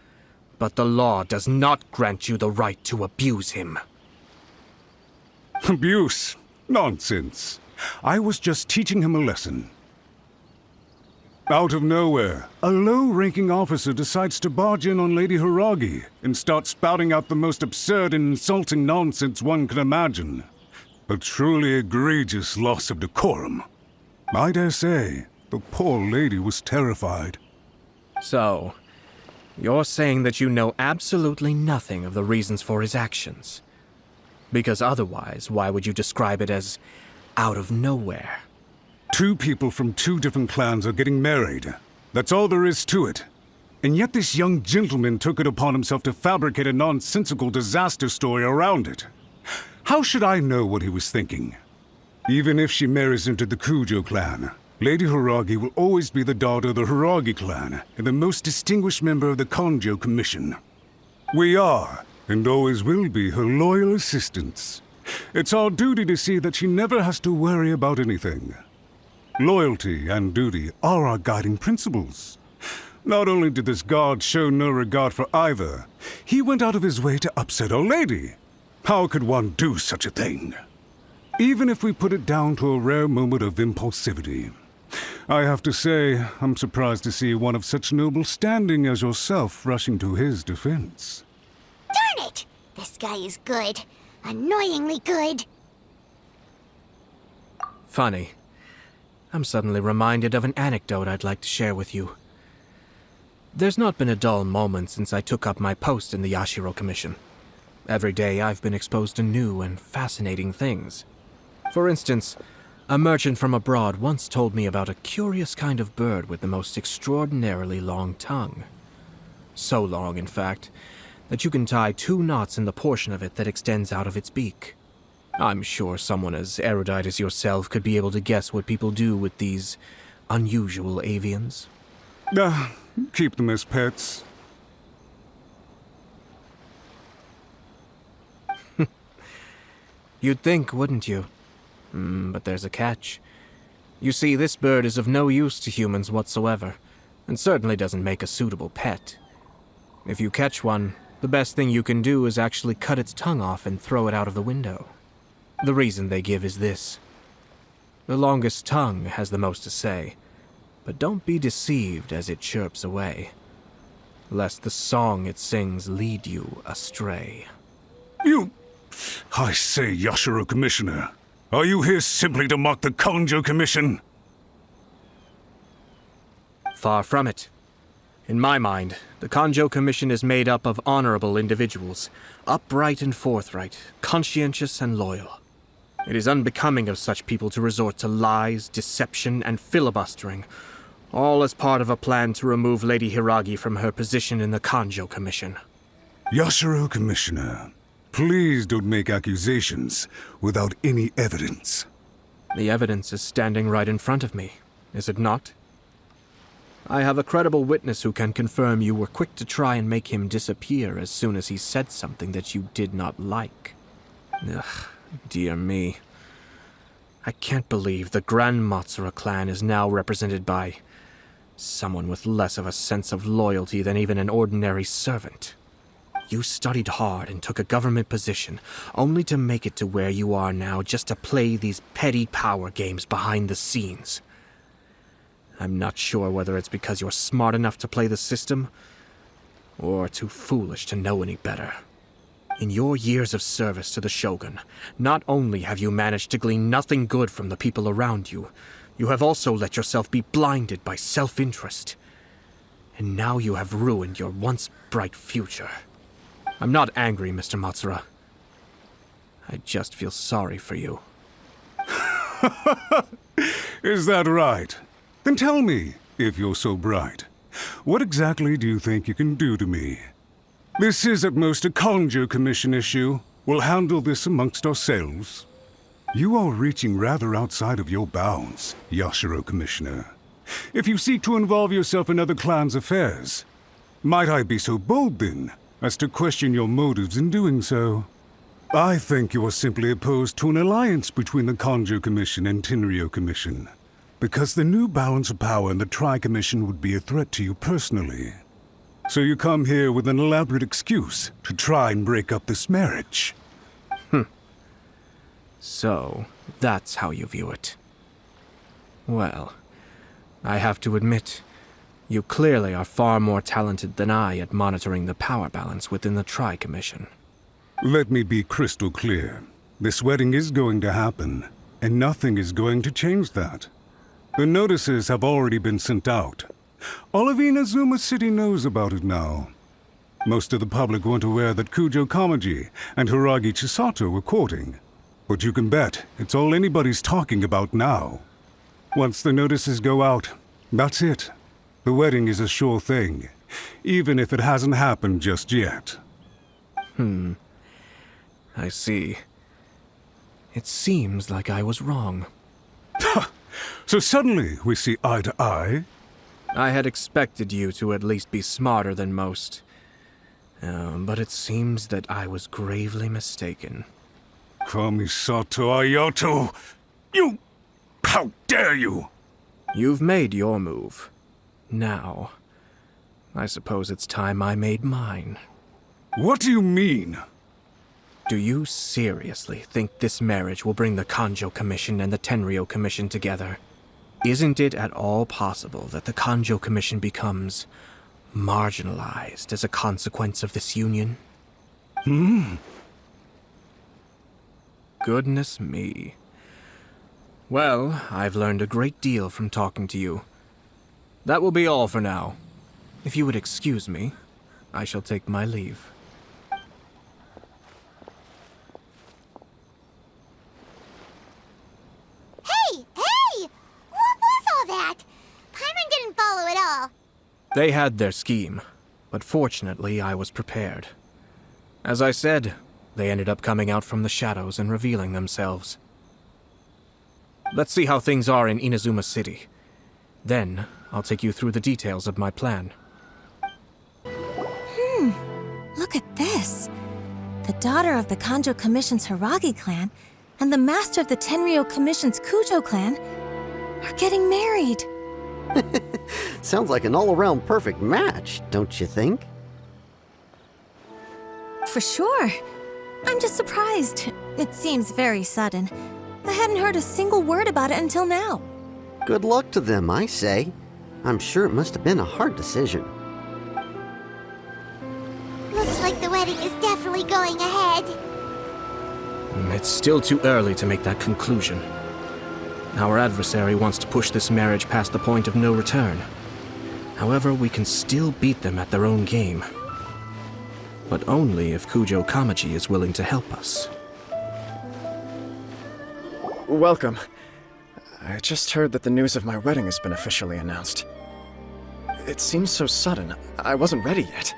but the law does not grant you the right to abuse him. Abuse? Nonsense. I was just teaching him a lesson. Out of nowhere, a low-ranking officer decides to barge in on Lady Hiragi and start spouting out the most absurd and insulting nonsense one can imagine. A truly egregious loss of decorum. I dare say, the poor lady was terrified. So, you're saying that you know absolutely nothing of the reasons for his actions? Because otherwise, why would you describe it as out of nowhere? Two people from two different clans are getting married. That's all there is to it. And yet this young gentleman took it upon himself to fabricate a nonsensical disaster story around it. How should I know what he was thinking? Even if she marries into the Kujo clan, Lady Hiragi will always be the daughter of the Hiragi clan and the most distinguished member of the Konjo Commission. We are, and always will be, her loyal assistants. It's our duty to see that she never has to worry about anything. Loyalty and duty are our guiding principles. Not only did this guard show no regard for either, he went out of his way to upset our lady. How could one do such a thing? Even if we put it down to a rare moment of impulsivity. I have to say, I'm surprised to see one of such noble standing as yourself rushing to his defense. Darn it! This guy is good. Annoyingly good. Funny. I'm suddenly reminded of an anecdote I'd like to share with you. There's not been a dull moment since I took up my post in the Yashiro Commission. Every day I've been exposed to new and fascinating things. For instance, a merchant from abroad once told me about a curious kind of bird with the most extraordinarily long tongue. So long, in fact, that you can tie 2 knots in the portion of it that extends out of its beak. I'm sure someone as erudite as yourself could be able to guess what people do with these unusual avians. Keep them as pets. You'd think, wouldn't you? But there's a catch. You see, this bird is of no use to humans whatsoever, and certainly doesn't make a suitable pet. If you catch one, the best thing you can do is actually cut its tongue off and throw it out of the window. The reason they give is this. The longest tongue has the most to say, but don't be deceived as it chirps away, lest the song it sings lead you astray. I say, Yashiro Commissioner, are you here simply to mock the Konjo Commission? Far from it. In my mind, the Konjo Commission is made up of honorable individuals, upright and forthright, conscientious and loyal. It is unbecoming of such people to resort to lies, deception, and filibustering, all as part of a plan to remove Lady Hiragi from her position in the Konjo Commission. Yashiro Commissioner, please don't make accusations without any evidence. The evidence is standing right in front of me, is it not? I have a credible witness who can confirm you were quick to try and make him disappear as soon as he said something that you did not like. Ugh, dear me. I can't believe the Grand Matsura clan is now represented by someone with less of a sense of loyalty than even an ordinary servant. You studied hard and took a government position, only to make it to where you are now just to play these petty power games behind the scenes. I'm not sure whether it's because you're smart enough to play the system, or too foolish to know any better. In your years of service to the Shogun, not only have you managed to glean nothing good from the people around you, you have also let yourself be blinded by self-interest. And now you have ruined your once bright future. I'm not angry, Mr. Matsura. I just feel sorry for you. Is that right? Then tell me, if you're so bright, what exactly do you think you can do to me? This is at most a Konjo Commission issue. We'll handle this amongst ourselves. You are reaching rather outside of your bounds, Yashiro Commissioner. If you seek to involve yourself in other clans' affairs, might I be so bold then, as to question your motives in doing so. I think you are simply opposed to an alliance between the Kujo Commission and Tenryou Commission, because the new balance of power in the Tri-Commission would be a threat to you personally. So you come here with an elaborate excuse to try and break up this marriage. So, that's how you view it. Well, I have to admit, you clearly are far more talented than I at monitoring the power balance within the Tri-Commission. Let me be crystal clear. This wedding is going to happen, and nothing is going to change that. The notices have already been sent out. All of Inazuma City knows about it now. Most of the public weren't aware that Kujo Kamaji and Hiragi Chisato were courting. But you can bet it's all anybody's talking about now. Once the notices go out, that's it. The wedding is a sure thing, even if it hasn't happened just yet. I see. It seems like I was wrong. So suddenly we see eye to eye? I had expected you to at least be smarter than most. But it seems that I was gravely mistaken. Kamisato Ayato! You! How dare you! You've made your move. Now, I suppose it's time I made mine. What do you mean? Do you seriously think this marriage will bring the Kujo Commission and the Tenryou Commission together? Isn't it at all possible that the Kujo Commission becomes marginalized as a consequence of this union? Goodness me. Well, I've learned a great deal from talking to you. That will be all for now. If you would excuse me, I shall take my leave. Hey! What was all that? Paimon didn't follow at all. They had their scheme, but fortunately I was prepared. As I said, they ended up coming out from the shadows and revealing themselves. Let's see how things are in Inazuma City. Then, I'll take you through the details of my plan. Look at this. The daughter of the Kujo Commission's Hiragi clan and the master of the Tenryou Commission's Kujo clan are getting married. Sounds like an all-around perfect match, don't you think? For sure. I'm just surprised. It seems very sudden. I hadn't heard a single word about it until now. Good luck to them, I say. I'm sure it must have been a hard decision. Looks like the wedding is definitely going ahead. It's still too early to make that conclusion. Our adversary wants to push this marriage past the point of no return. However, we can still beat them at their own game. But only if Kujo Kamaji is willing to help us. Welcome. I just heard that the news of my wedding has been officially announced. It seems so sudden. I wasn't ready yet.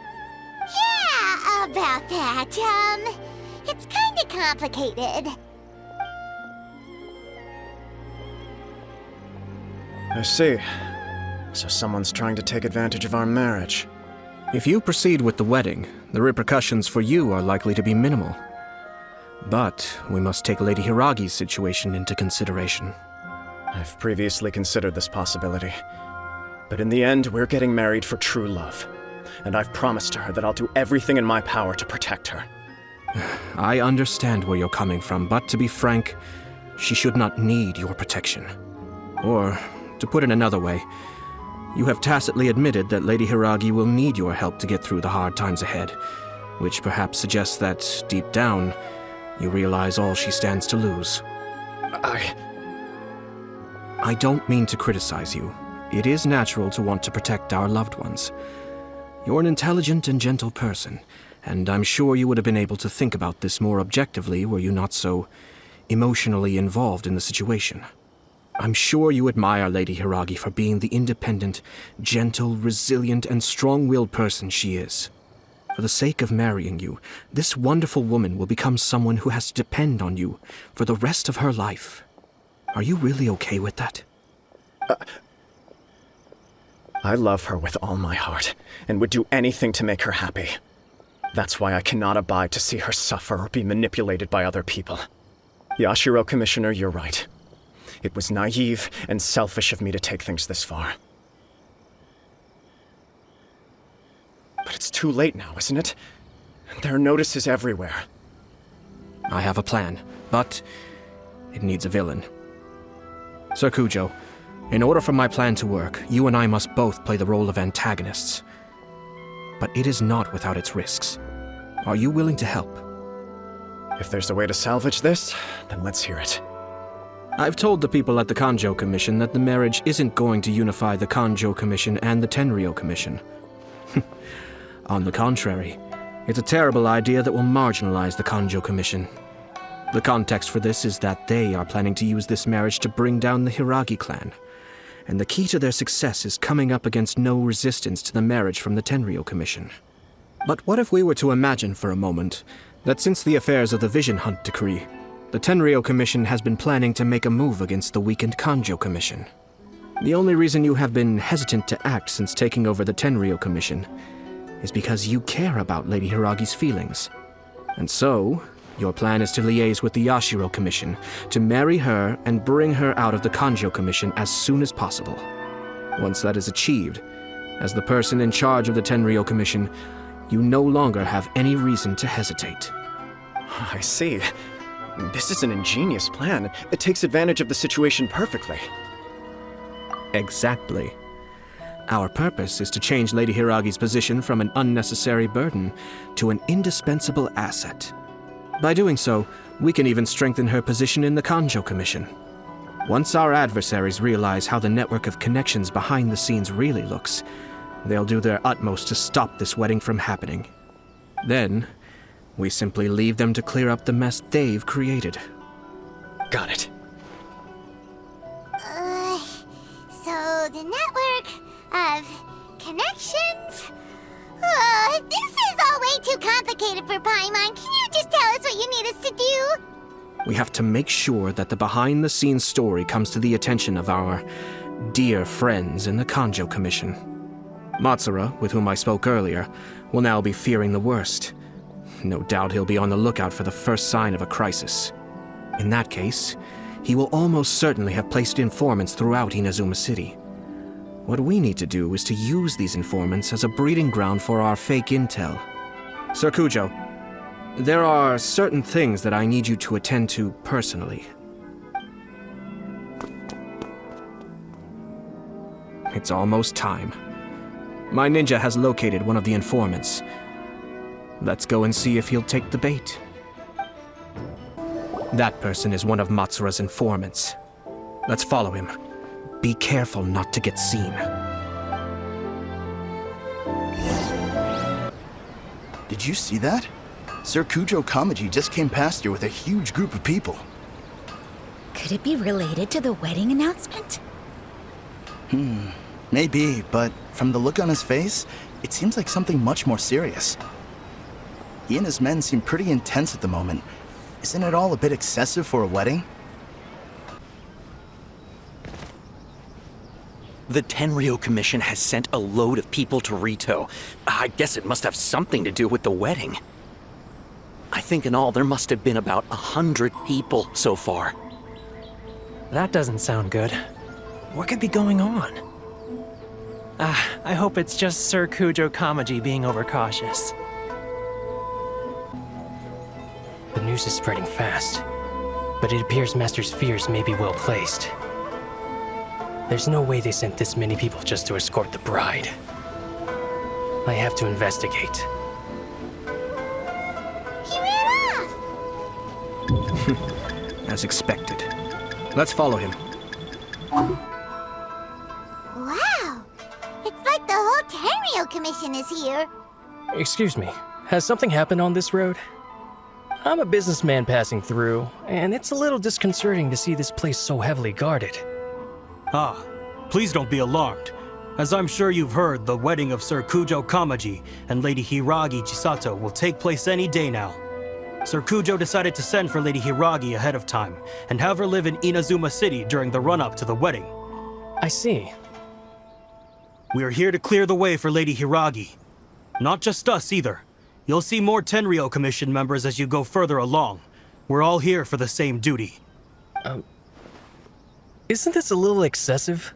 Yeah, about that. It's kinda complicated. I see. So someone's trying to take advantage of our marriage. If you proceed with the wedding, the repercussions for you are likely to be minimal. But we must take Lady Hiragi's situation into consideration. I've previously considered this possibility. But in the end, we're getting married for true love. And I've promised her that I'll do everything in my power to protect her. I understand where you're coming from, but to be frank, she should not need your protection. Or, to put it another way, you have tacitly admitted that Lady Hiragi will need your help to get through the hard times ahead, which perhaps suggests that, deep down, you realize all she stands to lose. I don't mean to criticize you. It is natural to want to protect our loved ones. You're an intelligent and gentle person, and I'm sure you would have been able to think about this more objectively were you not so emotionally involved in the situation. I'm sure you admire Lady Hiragi for being the independent, gentle, resilient, and strong-willed person she is. For the sake of marrying you, this wonderful woman will become someone who has to depend on you for the rest of her life. Are you really okay with that? I love her with all my heart, and would do anything to make her happy. That's why I cannot abide to see her suffer or be manipulated by other people. Yashiro, Commissioner, you're right. It was naive and selfish of me to take things this far. But it's too late now, isn't it? There are notices everywhere. I have a plan, but it needs a villain. Sir Kujo, in order for my plan to work, you and I must both play the role of antagonists. But it is not without its risks. Are you willing to help? If there's a way to salvage this, then let's hear it. I've told the people at the Kanjo Commission that the marriage isn't going to unify the Kanjo Commission and the Tenryou Commission. On the contrary, it's a terrible idea that will marginalize the Kanjo Commission. The context for this is that they are planning to use this marriage to bring down the Hiragi clan, and the key to their success is coming up against no resistance to the marriage from the Tenryou Commission. But what if we were to imagine for a moment that since the affairs of the Vision Hunt decree, the Tenryou Commission has been planning to make a move against the weakened Kanjo Commission? The only reason you have been hesitant to act since taking over the Tenryou Commission is because you care about Lady Hiragi's feelings. And so, your plan is to liaise with the Yashiro Commission to marry her and bring her out of the Kanjo Commission as soon as possible. Once that is achieved, as the person in charge of the Tenryou Commission, you no longer have any reason to hesitate. I see. This is an ingenious plan. It takes advantage of the situation perfectly. Exactly. Our purpose is to change Lady Hiragi's position from an unnecessary burden to an indispensable asset. By doing so, we can even strengthen her position in the Kanjo Commission. Once our adversaries realize how the network of connections behind the scenes really looks, they'll do their utmost to stop this wedding from happening. Then, we simply leave them to clear up the mess they've created. Got it. So the network of connections? This is all way too complicated for Paimon. Can you just tell us what you need us to do? We have to make sure that the behind-the-scenes story comes to the attention of our dear friends in the Kanjo Commission. Matsura, with whom I spoke earlier, will now be fearing the worst. No doubt he'll be on the lookout for the first sign of a crisis. In that case, he will almost certainly have placed informants throughout Inazuma City. What we need to do is to use these informants as a breeding ground for our fake intel. Sir Kujo, there are certain things that I need you to attend to personally. It's almost time. My ninja has located one of the informants. Let's go and see if he'll take the bait. That person is one of Matsura's informants. Let's follow him. Be careful not to get seen. Did you see that? Sir Kujo Kamaji just came past here with a huge group of people. Could it be related to the wedding announcement? Maybe, but from the look on his face, it seems like something much more serious. He and his men seem pretty intense at the moment. Isn't it all a bit excessive for a wedding? The Tenryou Commission has sent a load of people to Rito. I guess it must have something to do with the wedding. I think in all there must have been about 100 people so far. That doesn't sound good. What could be going on? I hope it's just Sir Kujo Kamaji being overcautious. The news is spreading fast, but it appears Master's fears may be well placed. There's no way they sent this many people just to escort the bride. I have to investigate. He ran off! As expected. Let's follow him. Wow! It's like the whole Tenryou Commission is here. Excuse me, has something happened on this road? I'm a businessman passing through, and it's a little disconcerting to see this place so heavily guarded. Please don't be alarmed. As I'm sure you've heard, the wedding of Sir Kujo Kamaji and Lady Hiragi Chisato will take place any day now. Sir Kujo decided to send for Lady Hiragi ahead of time and have her live in Inazuma City during the run-up to the wedding. I see. We are here to clear the way for Lady Hiragi. Not just us either. You'll see more Tenryou Commission members as you go further along. We're all here for the same duty. Isn't this a little excessive?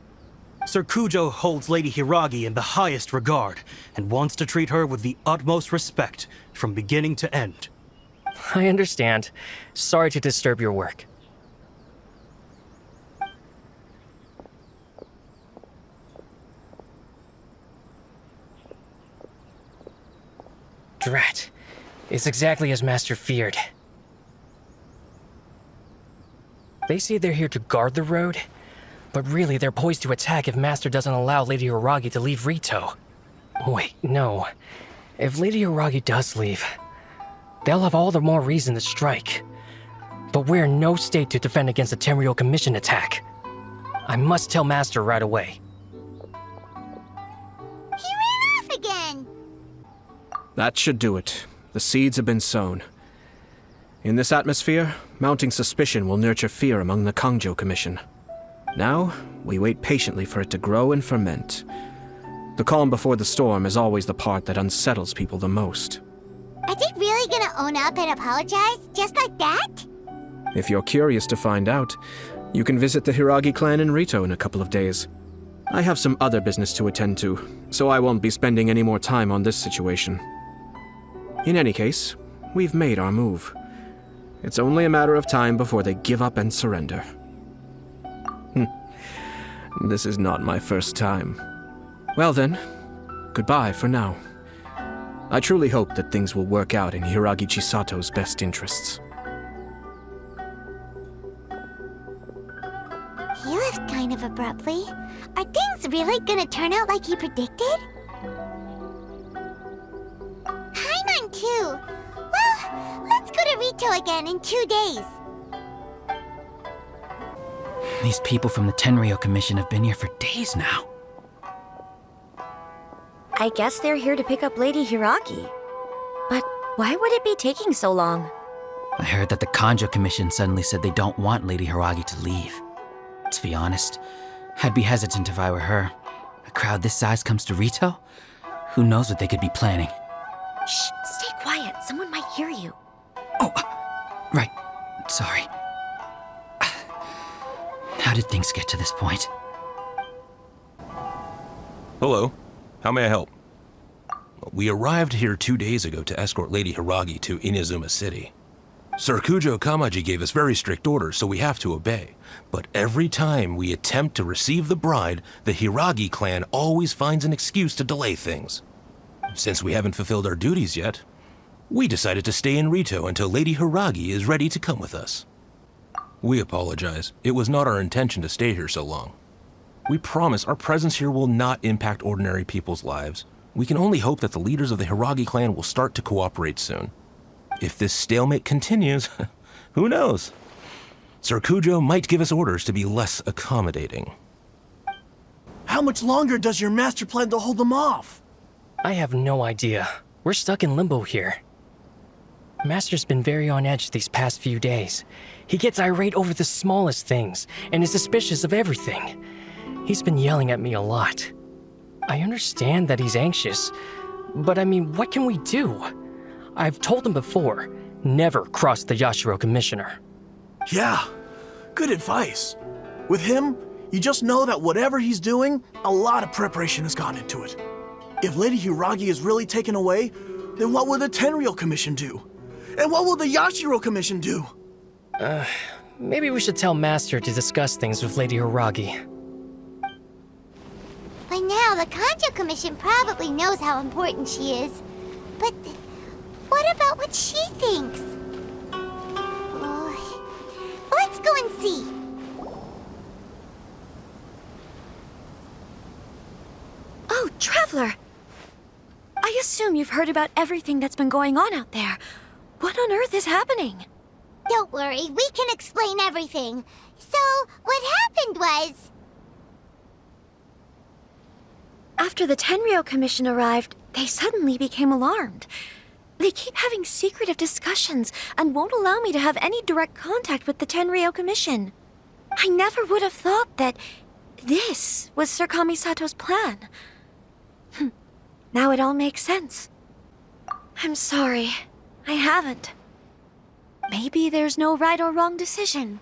Sir Kujo holds Lady Hiragi in the highest regard and wants to treat her with the utmost respect from beginning to end. I understand. Sorry to disturb your work. Drat. It's exactly as Master feared. They say they're here to guard the road, but really they're poised to attack if Master doesn't allow Lady Hiragi to leave Rito. Wait, no. If Lady Hiragi does leave, they'll have all the more reason to strike. But we're in no state to defend against a Tenryou Commission attack. I must tell Master right away. He ran off again! That should do it. The seeds have been sown. In this atmosphere, mounting suspicion will nurture fear among the Kangjo Commission. Now, we wait patiently for it to grow and ferment. The calm before the storm is always the part that unsettles people the most. Are they really gonna own up and apologize, just like that? If you're curious to find out, you can visit the Hiragi clan in Rito in a couple of days. I have some other business to attend to, so I won't be spending any more time on this situation. In any case, we've made our move. It's only a matter of time before they give up and surrender. This is not my first time. Well then, goodbye for now. I truly hope that things will work out in Hiragi Chisato's best interests. He left kind of abruptly. Are things really gonna turn out like he predicted? Paimon too. Well, let's go to Rito again in 2 days. These people from the Tenryou Commission have been here for days now. I guess they're here to pick up Lady Hiragi. But why would it be taking so long? I heard that the Kanjo Commission suddenly said they don't want Lady Hiragi to leave. To be honest, I'd be hesitant if I were her. A crowd this size comes to Rito? Who knows what they could be planning? Shh, stay quiet. Someone might hear you. Right. Sorry. How did things get to this point? Hello. How may I help? We arrived here 2 days ago to escort Lady Hiragi to Inazuma City. Sir Kujo Kamaji gave us very strict orders, so we have to obey. But every time we attempt to receive the bride, the Hiragi clan always finds an excuse to delay things. Since we haven't fulfilled our duties yet, we decided to stay in Rito until Lady Hiragi is ready to come with us. We apologize. It was not our intention to stay here so long. We promise our presence here will not impact ordinary people's lives. We can only hope that the leaders of the Hiragi clan will start to cooperate soon. If this stalemate continues, who knows? Sir Kujo might give us orders to be less accommodating. How much longer does your master plan to hold them off? I have no idea. We're stuck in limbo here. Master's been very on edge these past few days. He gets irate over the smallest things and is suspicious of everything. He's been yelling at me a lot. I understand that he's anxious, but I mean, what can we do? I've told him before, never cross the Yashiro Commissioner. Yeah, good advice. With him, you just know that whatever he's doing, a lot of preparation has gone into it. If Lady Hiragi is really taken away, then what will the Tenryou Commission do? And what will the Yashiro Commission do? Maybe we should tell Master to discuss things with Lady Hiragi. By now, the Kanjo Commission probably knows how important she is. But what about what she thinks? Let's go and see. Oh, Traveler! I assume you've heard about everything that's been going on out there. What on earth is happening? Don't worry, we can explain everything. So, what happened was... After the Tenryou Commission arrived, they suddenly became alarmed. They keep having secretive discussions and won't allow me to have any direct contact with the Tenryou Commission. I never would have thought that this was Sir Kamisato's plan. Now it all makes sense. I'm sorry. I haven't. Maybe there's no right or wrong decision.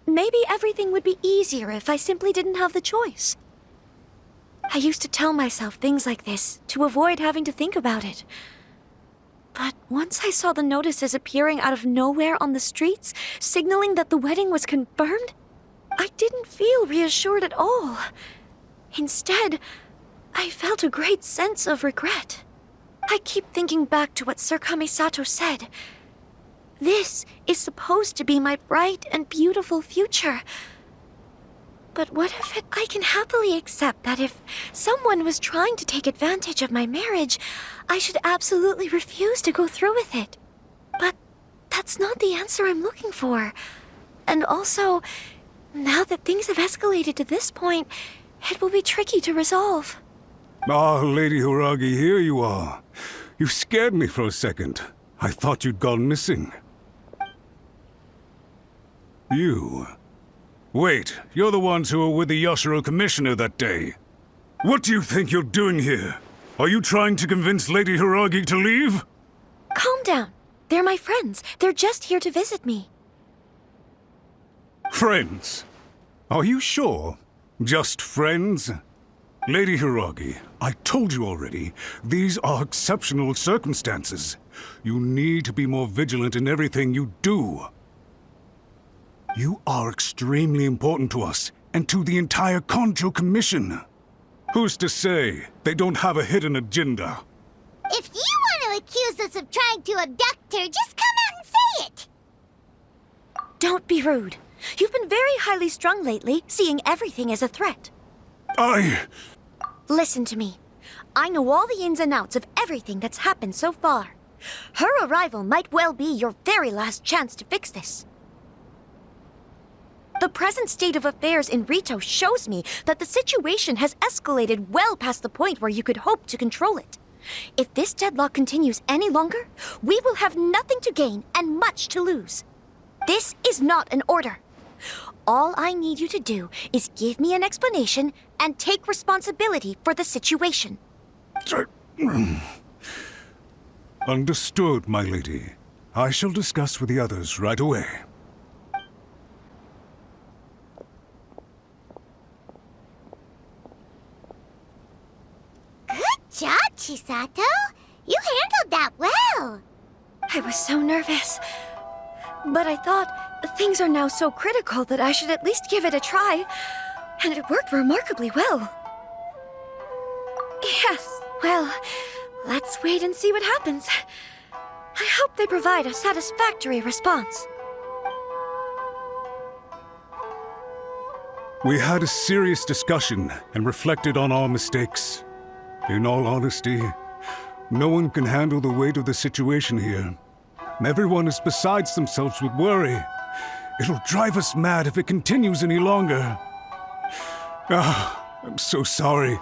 Maybe everything would be easier if I simply didn't have the choice. I used to tell myself things like this to avoid having to think about it. But once I saw the notices appearing out of nowhere on the streets, signaling that the wedding was confirmed, I didn't feel reassured at all. Instead, I felt a great sense of regret. I keep thinking back to what Sir Kamisato said. This is supposed to be my bright and beautiful future. But what if I can happily accept that if someone was trying to take advantage of my marriage, I should absolutely refuse to go through with it. But that's not the answer I'm looking for. And also, now that things have escalated to this point, it will be tricky to resolve. Ah, Lady Hiragi, here you are. You scared me for a second. I thought you'd gone missing. You. Wait, you're the ones who were with the Yashiro Commissioner that day. What do you think you're doing here? Are you trying to convince Lady Hiragi to leave? Calm down. They're my friends. They're just here to visit me. Friends? Are you sure? Just friends? Lady Hiragi, I told you already, these are exceptional circumstances. You need to be more vigilant in everything you do. You are extremely important to us, and to the entire Konjo Commission. Who's to say they don't have a hidden agenda? If you want to accuse us of trying to abduct her, just come out and say it! Don't be rude. You've been very highly strung lately, seeing everything as a threat. Listen to me. I know all the ins and outs of everything that's happened so far. Her arrival might well be your very last chance to fix this. The present state of affairs in Rito shows me that the situation has escalated well past the point where you could hope to control it. If this deadlock continues any longer, we will have nothing to gain and much to lose. This is not an order. All I need you to do is give me an explanation and take responsibility for the situation. Understood, my lady. I shall discuss with the others right away. Good job, Chisato. You handled that well. I was so nervous. But I thought things are now so critical that I should at least give it a try. And it worked remarkably well. Yes, well, let's wait and see what happens. I hope they provide a satisfactory response. We had a serious discussion and reflected on our mistakes. In all honesty, no one can handle the weight of the situation here. Everyone is besides themselves with worry. It'll drive us mad if it continues any longer. I'm so sorry.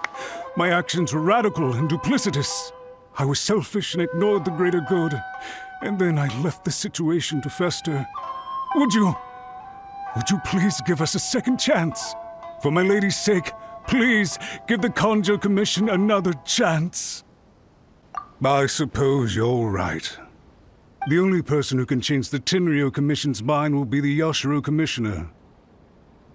My actions were radical and duplicitous. I was selfish and ignored the greater good. And then I left the situation to fester. Would you please give us a second chance? For my lady's sake, please give the Konjo Commission another chance. I suppose you're right. The only person who can change the Tenryou Commission's mind will be the Yashiro Commissioner.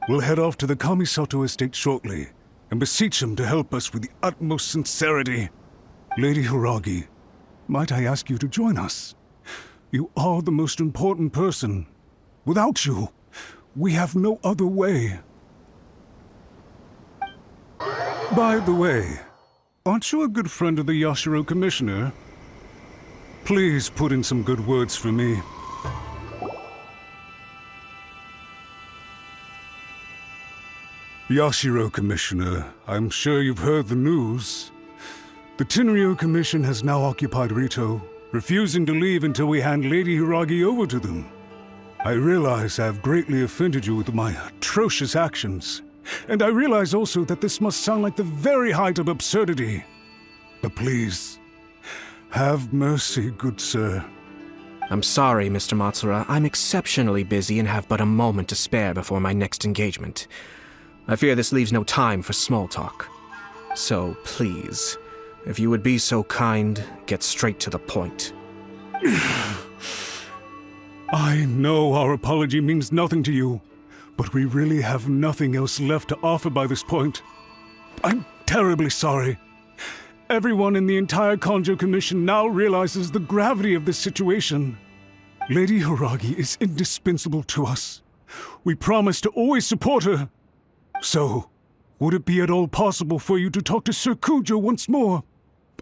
We'll head off to the Kamisato estate shortly and beseech him to help us with the utmost sincerity. Lady Hiragi, might I ask you to join us? You are the most important person. Without you, we have no other way. By the way, aren't you a good friend of the Yashiro Commissioner? Please put in some good words for me. Yashiro Commissioner, I'm sure you've heard the news. The Tenryou Commission has now occupied Rito, refusing to leave until we hand Lady Hiragi over to them. I realize I have greatly offended you with my atrocious actions, and I realize also that this must sound like the very height of absurdity. But please, have mercy, good sir. I'm sorry, Mr. Matsura. I'm exceptionally busy and have but a moment to spare before my next engagement. I fear this leaves no time for small talk. So please, If you would be so kind, get straight to the point. I know our apology means nothing to you, but we really have nothing else left to offer by this point. I'm terribly sorry. Everyone in the entire Kanjo Commission now realizes the gravity of this situation. Lady Hiragi is indispensable to us. We promise to always support her. So, would it be at all possible for you to talk to Sir Kujo once more,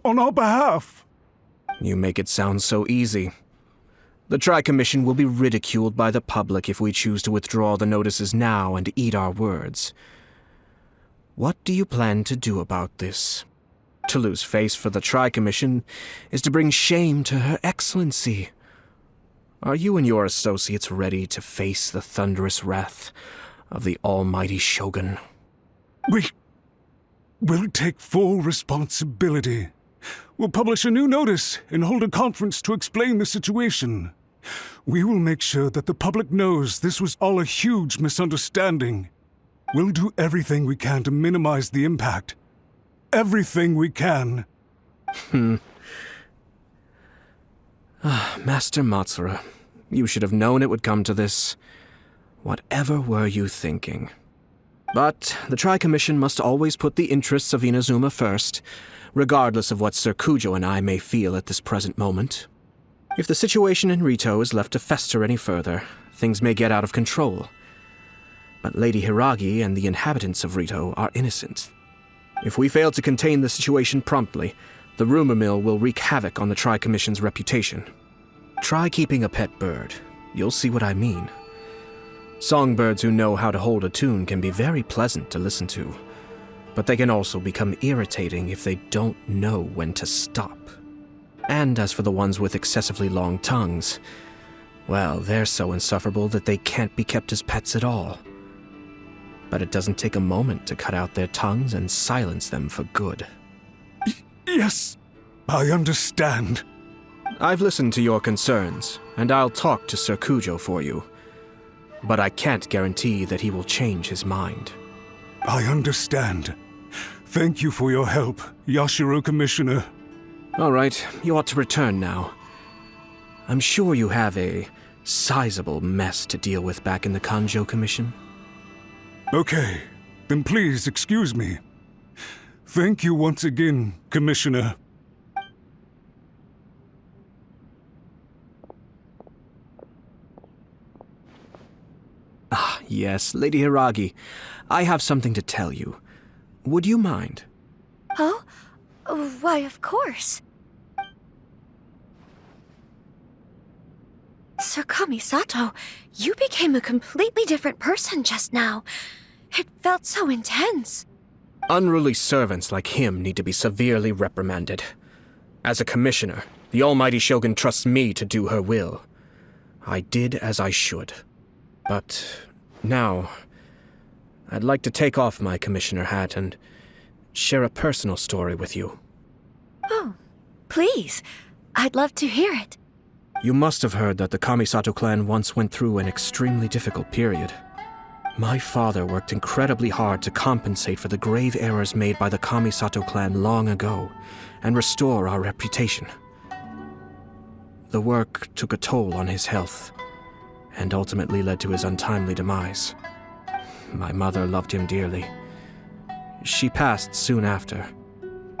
on our behalf? You make it sound so easy. The Tri-Commission will be ridiculed by the public if we choose to withdraw the notices now and eat our words. What do you plan to do about this? To lose face for the Tri-Commission is to bring shame to Her Excellency. Are you and your associates ready to face the thunderous wrath of the almighty Shogun? We will take full responsibility. We'll publish a new notice and hold a conference to explain the situation. We will make sure that the public knows this was all a huge misunderstanding. We'll do everything we can to minimize the impact. Everything we can. Master Matsura, you should have known it would come to this. Whatever were you thinking? But the Tri-Commission must always put the interests of Inazuma first, regardless of what Sir Kujo and I may feel at this present moment. If the situation in Rito is left to fester any further, things may get out of control. But Lady Hiragi and the inhabitants of Rito are innocent. If we fail to contain the situation promptly, the rumor mill will wreak havoc on the Tri-Commission's reputation. Try keeping a pet bird. You'll see what I mean. Songbirds who know how to hold a tune can be very pleasant to listen to, but they can also become irritating if they don't know when to stop. And as for the ones with excessively long tongues, well, they're so insufferable that they can't be kept as pets at all. But it doesn't take a moment to cut out their tongues and silence them for good. Yes, I understand. I've listened to your concerns, and I'll talk to Sir Kujo for you. But I can't guarantee that he will change his mind. I understand. Thank you for your help, Yashiro Commissioner. All right, you ought to return now. I'm sure you have a sizable mess to deal with back in the Kanjo Commission. Okay, then please excuse me. Thank you once again, Commissioner. Ah, yes, Lady Hiragi. I have something to tell you. Would you mind? Oh? Why, of course. Sir Kamisato, you became a completely different person just now. It felt so intense. Unruly servants like him need to be severely reprimanded. As a commissioner, the almighty Shogun trusts me to do her will. I did as I should. But now, I'd like to take off my commissioner hat and share a personal story with you. Oh, please. I'd love to hear it. You must have heard that the Kamisato clan once went through an extremely difficult period. My father worked incredibly hard to compensate for the grave errors made by the Kamisato clan long ago and restore our reputation. The work took a toll on his health and ultimately led to his untimely demise. My mother loved him dearly. She passed soon after.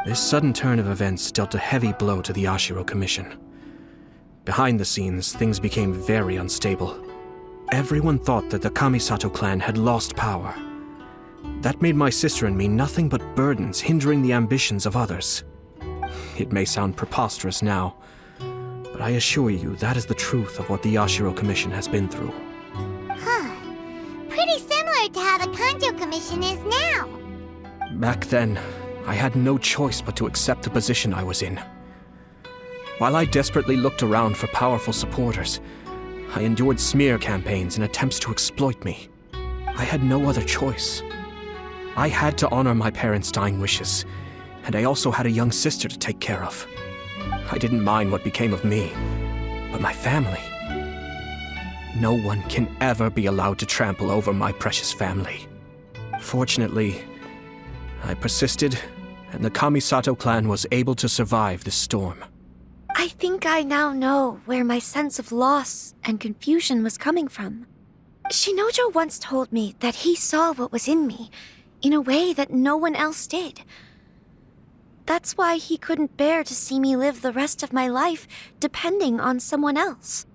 This sudden turn of events dealt a heavy blow to the Yashiro Commission. Behind the scenes, things became very unstable. Everyone thought that the Kamisato clan had lost power. That made my sister and me nothing but burdens hindering the ambitions of others. It may sound preposterous now, but I assure you that is the truth of what the Yashiro Commission has been through. Huh. Pretty similar to how the Kanjo Commission is now. Back then, I had no choice but to accept the position I was in. While I desperately looked around for powerful supporters, I endured smear campaigns and attempts to exploit me. I had no other choice. I had to honor my parents' dying wishes, and I also had a young sister to take care of. I didn't mind what became of me, but my family. No one can ever be allowed to trample over my precious family. Fortunately, I persisted and the Kamisato clan was able to survive this storm. I think I now know where my sense of loss and confusion was coming from. Shinojo once told me that he saw what was in me in a way that no one else did. That's why he couldn't bear to see me live the rest of my life depending on someone else.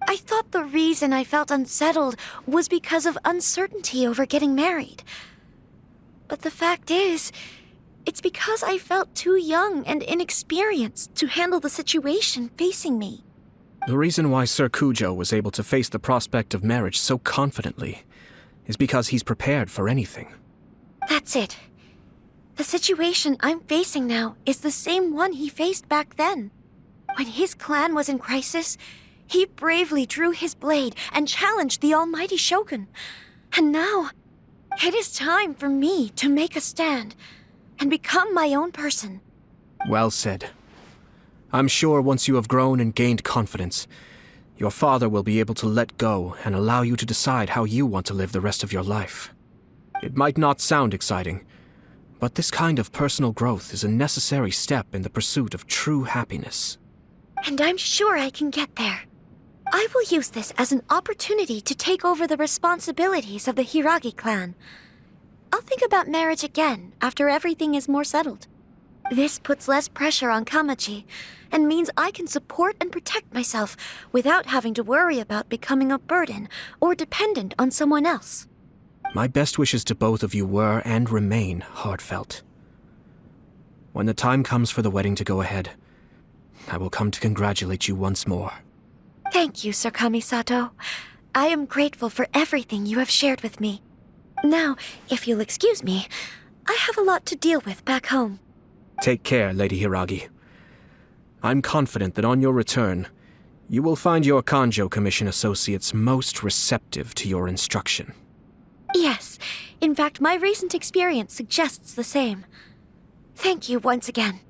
I thought the reason I felt unsettled was because of uncertainty over getting married. But the fact is, it's because I felt too young and inexperienced to handle the situation facing me. The reason why Sir Kujo was able to face the prospect of marriage so confidently is because he's prepared for anything. That's it. The situation I'm facing now is the same one he faced back then. When his clan was in crisis, he bravely drew his blade and challenged the almighty Shogun. And now, it is time for me to make a stand and become my own person. Well said. I'm sure once you have grown and gained confidence, your father will be able to let go and allow you to decide how you want to live the rest of your life. It might not sound exciting, but this kind of personal growth is a necessary step in the pursuit of true happiness. And I'm sure I can get there. I will use this as an opportunity to take over the responsibilities of the Hiragi clan. I'll think about marriage again after everything is more settled. This puts less pressure on Kamaji, and means I can support and protect myself without having to worry about becoming a burden or dependent on someone else. My best wishes to both of you were and remain heartfelt. When the time comes for the wedding to go ahead, I will come to congratulate you once more. Thank you, Sir Kamisato. I am grateful for everything you have shared with me. Now, if you'll excuse me, I have a lot to deal with back home. Take care, Lady Hiragi. I'm confident that on your return, you will find your Kanjo Commission associates most receptive to your instruction. Yes, in fact, my recent experience suggests the same. Thank you once again.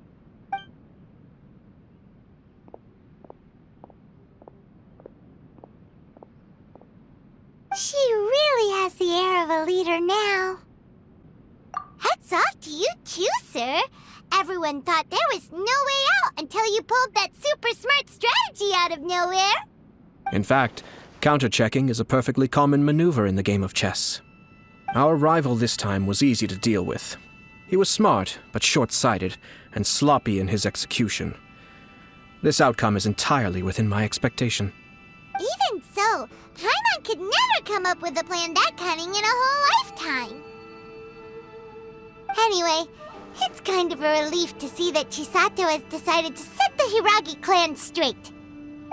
She really has the air of a leader now. Hats off to you too, sir. Everyone thought there was no way out until you pulled that super smart strategy out of nowhere. In fact, counter-checking is a perfectly common maneuver in the game of chess. Our rival this time was easy to deal with. He was smart, but short-sighted, and sloppy in his execution. This outcome is entirely within my expectation. Even so, Paimon could never come up with a plan that cunning in a whole lifetime. Anyway, it's kind of a relief to see that Chisato has decided to set the Hiragi clan straight.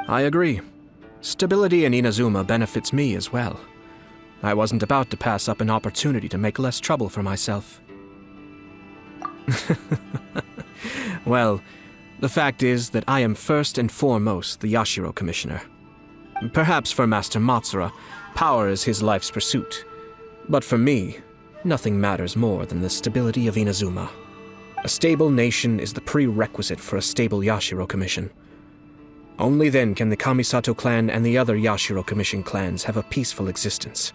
I agree. Stability in Inazuma benefits me as well. I wasn't about to pass up an opportunity to make less trouble for myself. Well, the fact is that I am first and foremost the Yashiro Commissioner. Perhaps for Master Matsura, power is his life's pursuit. But for me, nothing matters more than the stability of Inazuma. A stable nation is the prerequisite for a stable Yashiro Commission. Only then can the Kamisato clan and the other Yashiro Commission clans have a peaceful existence.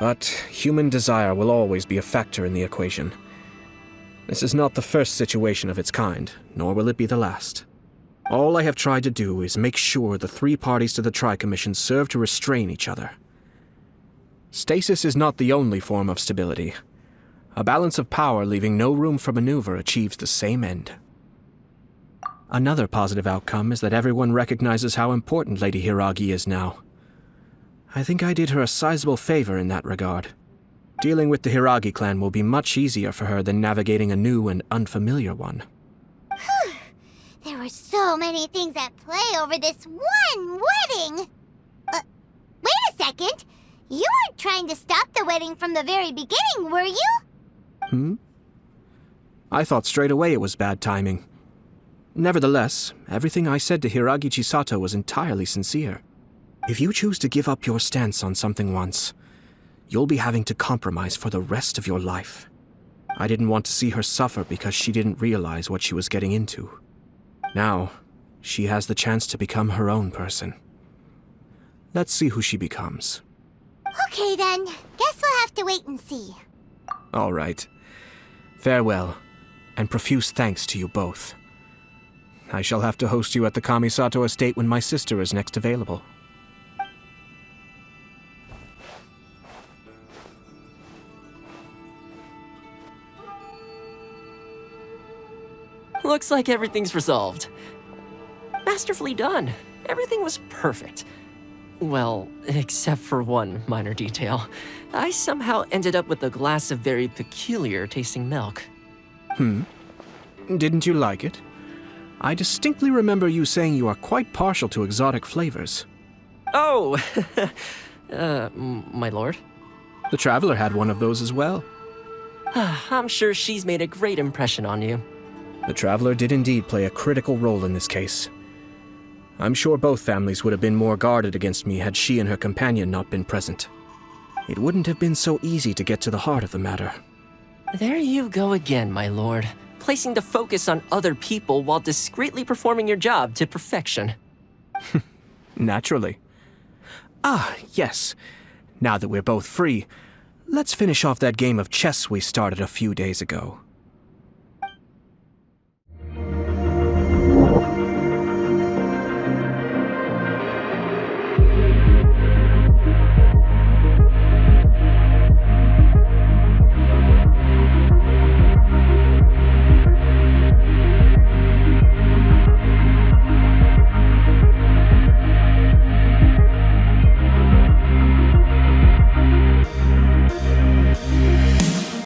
But human desire will always be a factor in the equation. This is not the first situation of its kind, nor will it be the last. All I have tried to do is make sure the three parties to the Tri-Commission serve to restrain each other. Stasis is not the only form of stability. A balance of power leaving no room for maneuver achieves the same end. Another positive outcome is that everyone recognizes how important Lady Hiragi is now. I think I did her a sizable favor in that regard. Dealing with the Hiragi clan will be much easier for her than navigating a new and unfamiliar one. There were so many things at play over this one wedding. Wait a second. You weren't trying to stop the wedding from the very beginning, were you? I thought straight away it was bad timing. Nevertheless, everything I said to Hiragi Chisato was entirely sincere. If you choose to give up your stance on something once, you'll be having to compromise for the rest of your life. I didn't want to see her suffer because she didn't realize what she was getting into. Now, she has the chance to become her own person. Let's see who she becomes. Okay then, guess we'll have to wait and see. All right. Farewell. and profuse thanks to you both. I shall have to host you at the Kamisato estate when my sister is next available. Looks like everything's resolved. Masterfully done. Everything was perfect. Well, except for one minor detail. I somehow ended up with a glass of very peculiar tasting milk. Didn't you like it? I distinctly remember you saying you are quite partial to exotic flavors. Oh! My lord? The Traveler had one of those as well. I'm sure she's made a great impression on you. The Traveler did indeed play a critical role in this case. I'm sure both families would have been more guarded against me had she and her companion not been present. It wouldn't have been so easy to get to the heart of the matter. There you go again, my lord. Placing the focus on other people while discreetly performing your job to perfection. Naturally. Ah, yes. Now that we're both free, let's finish off that game of chess we started a few days ago.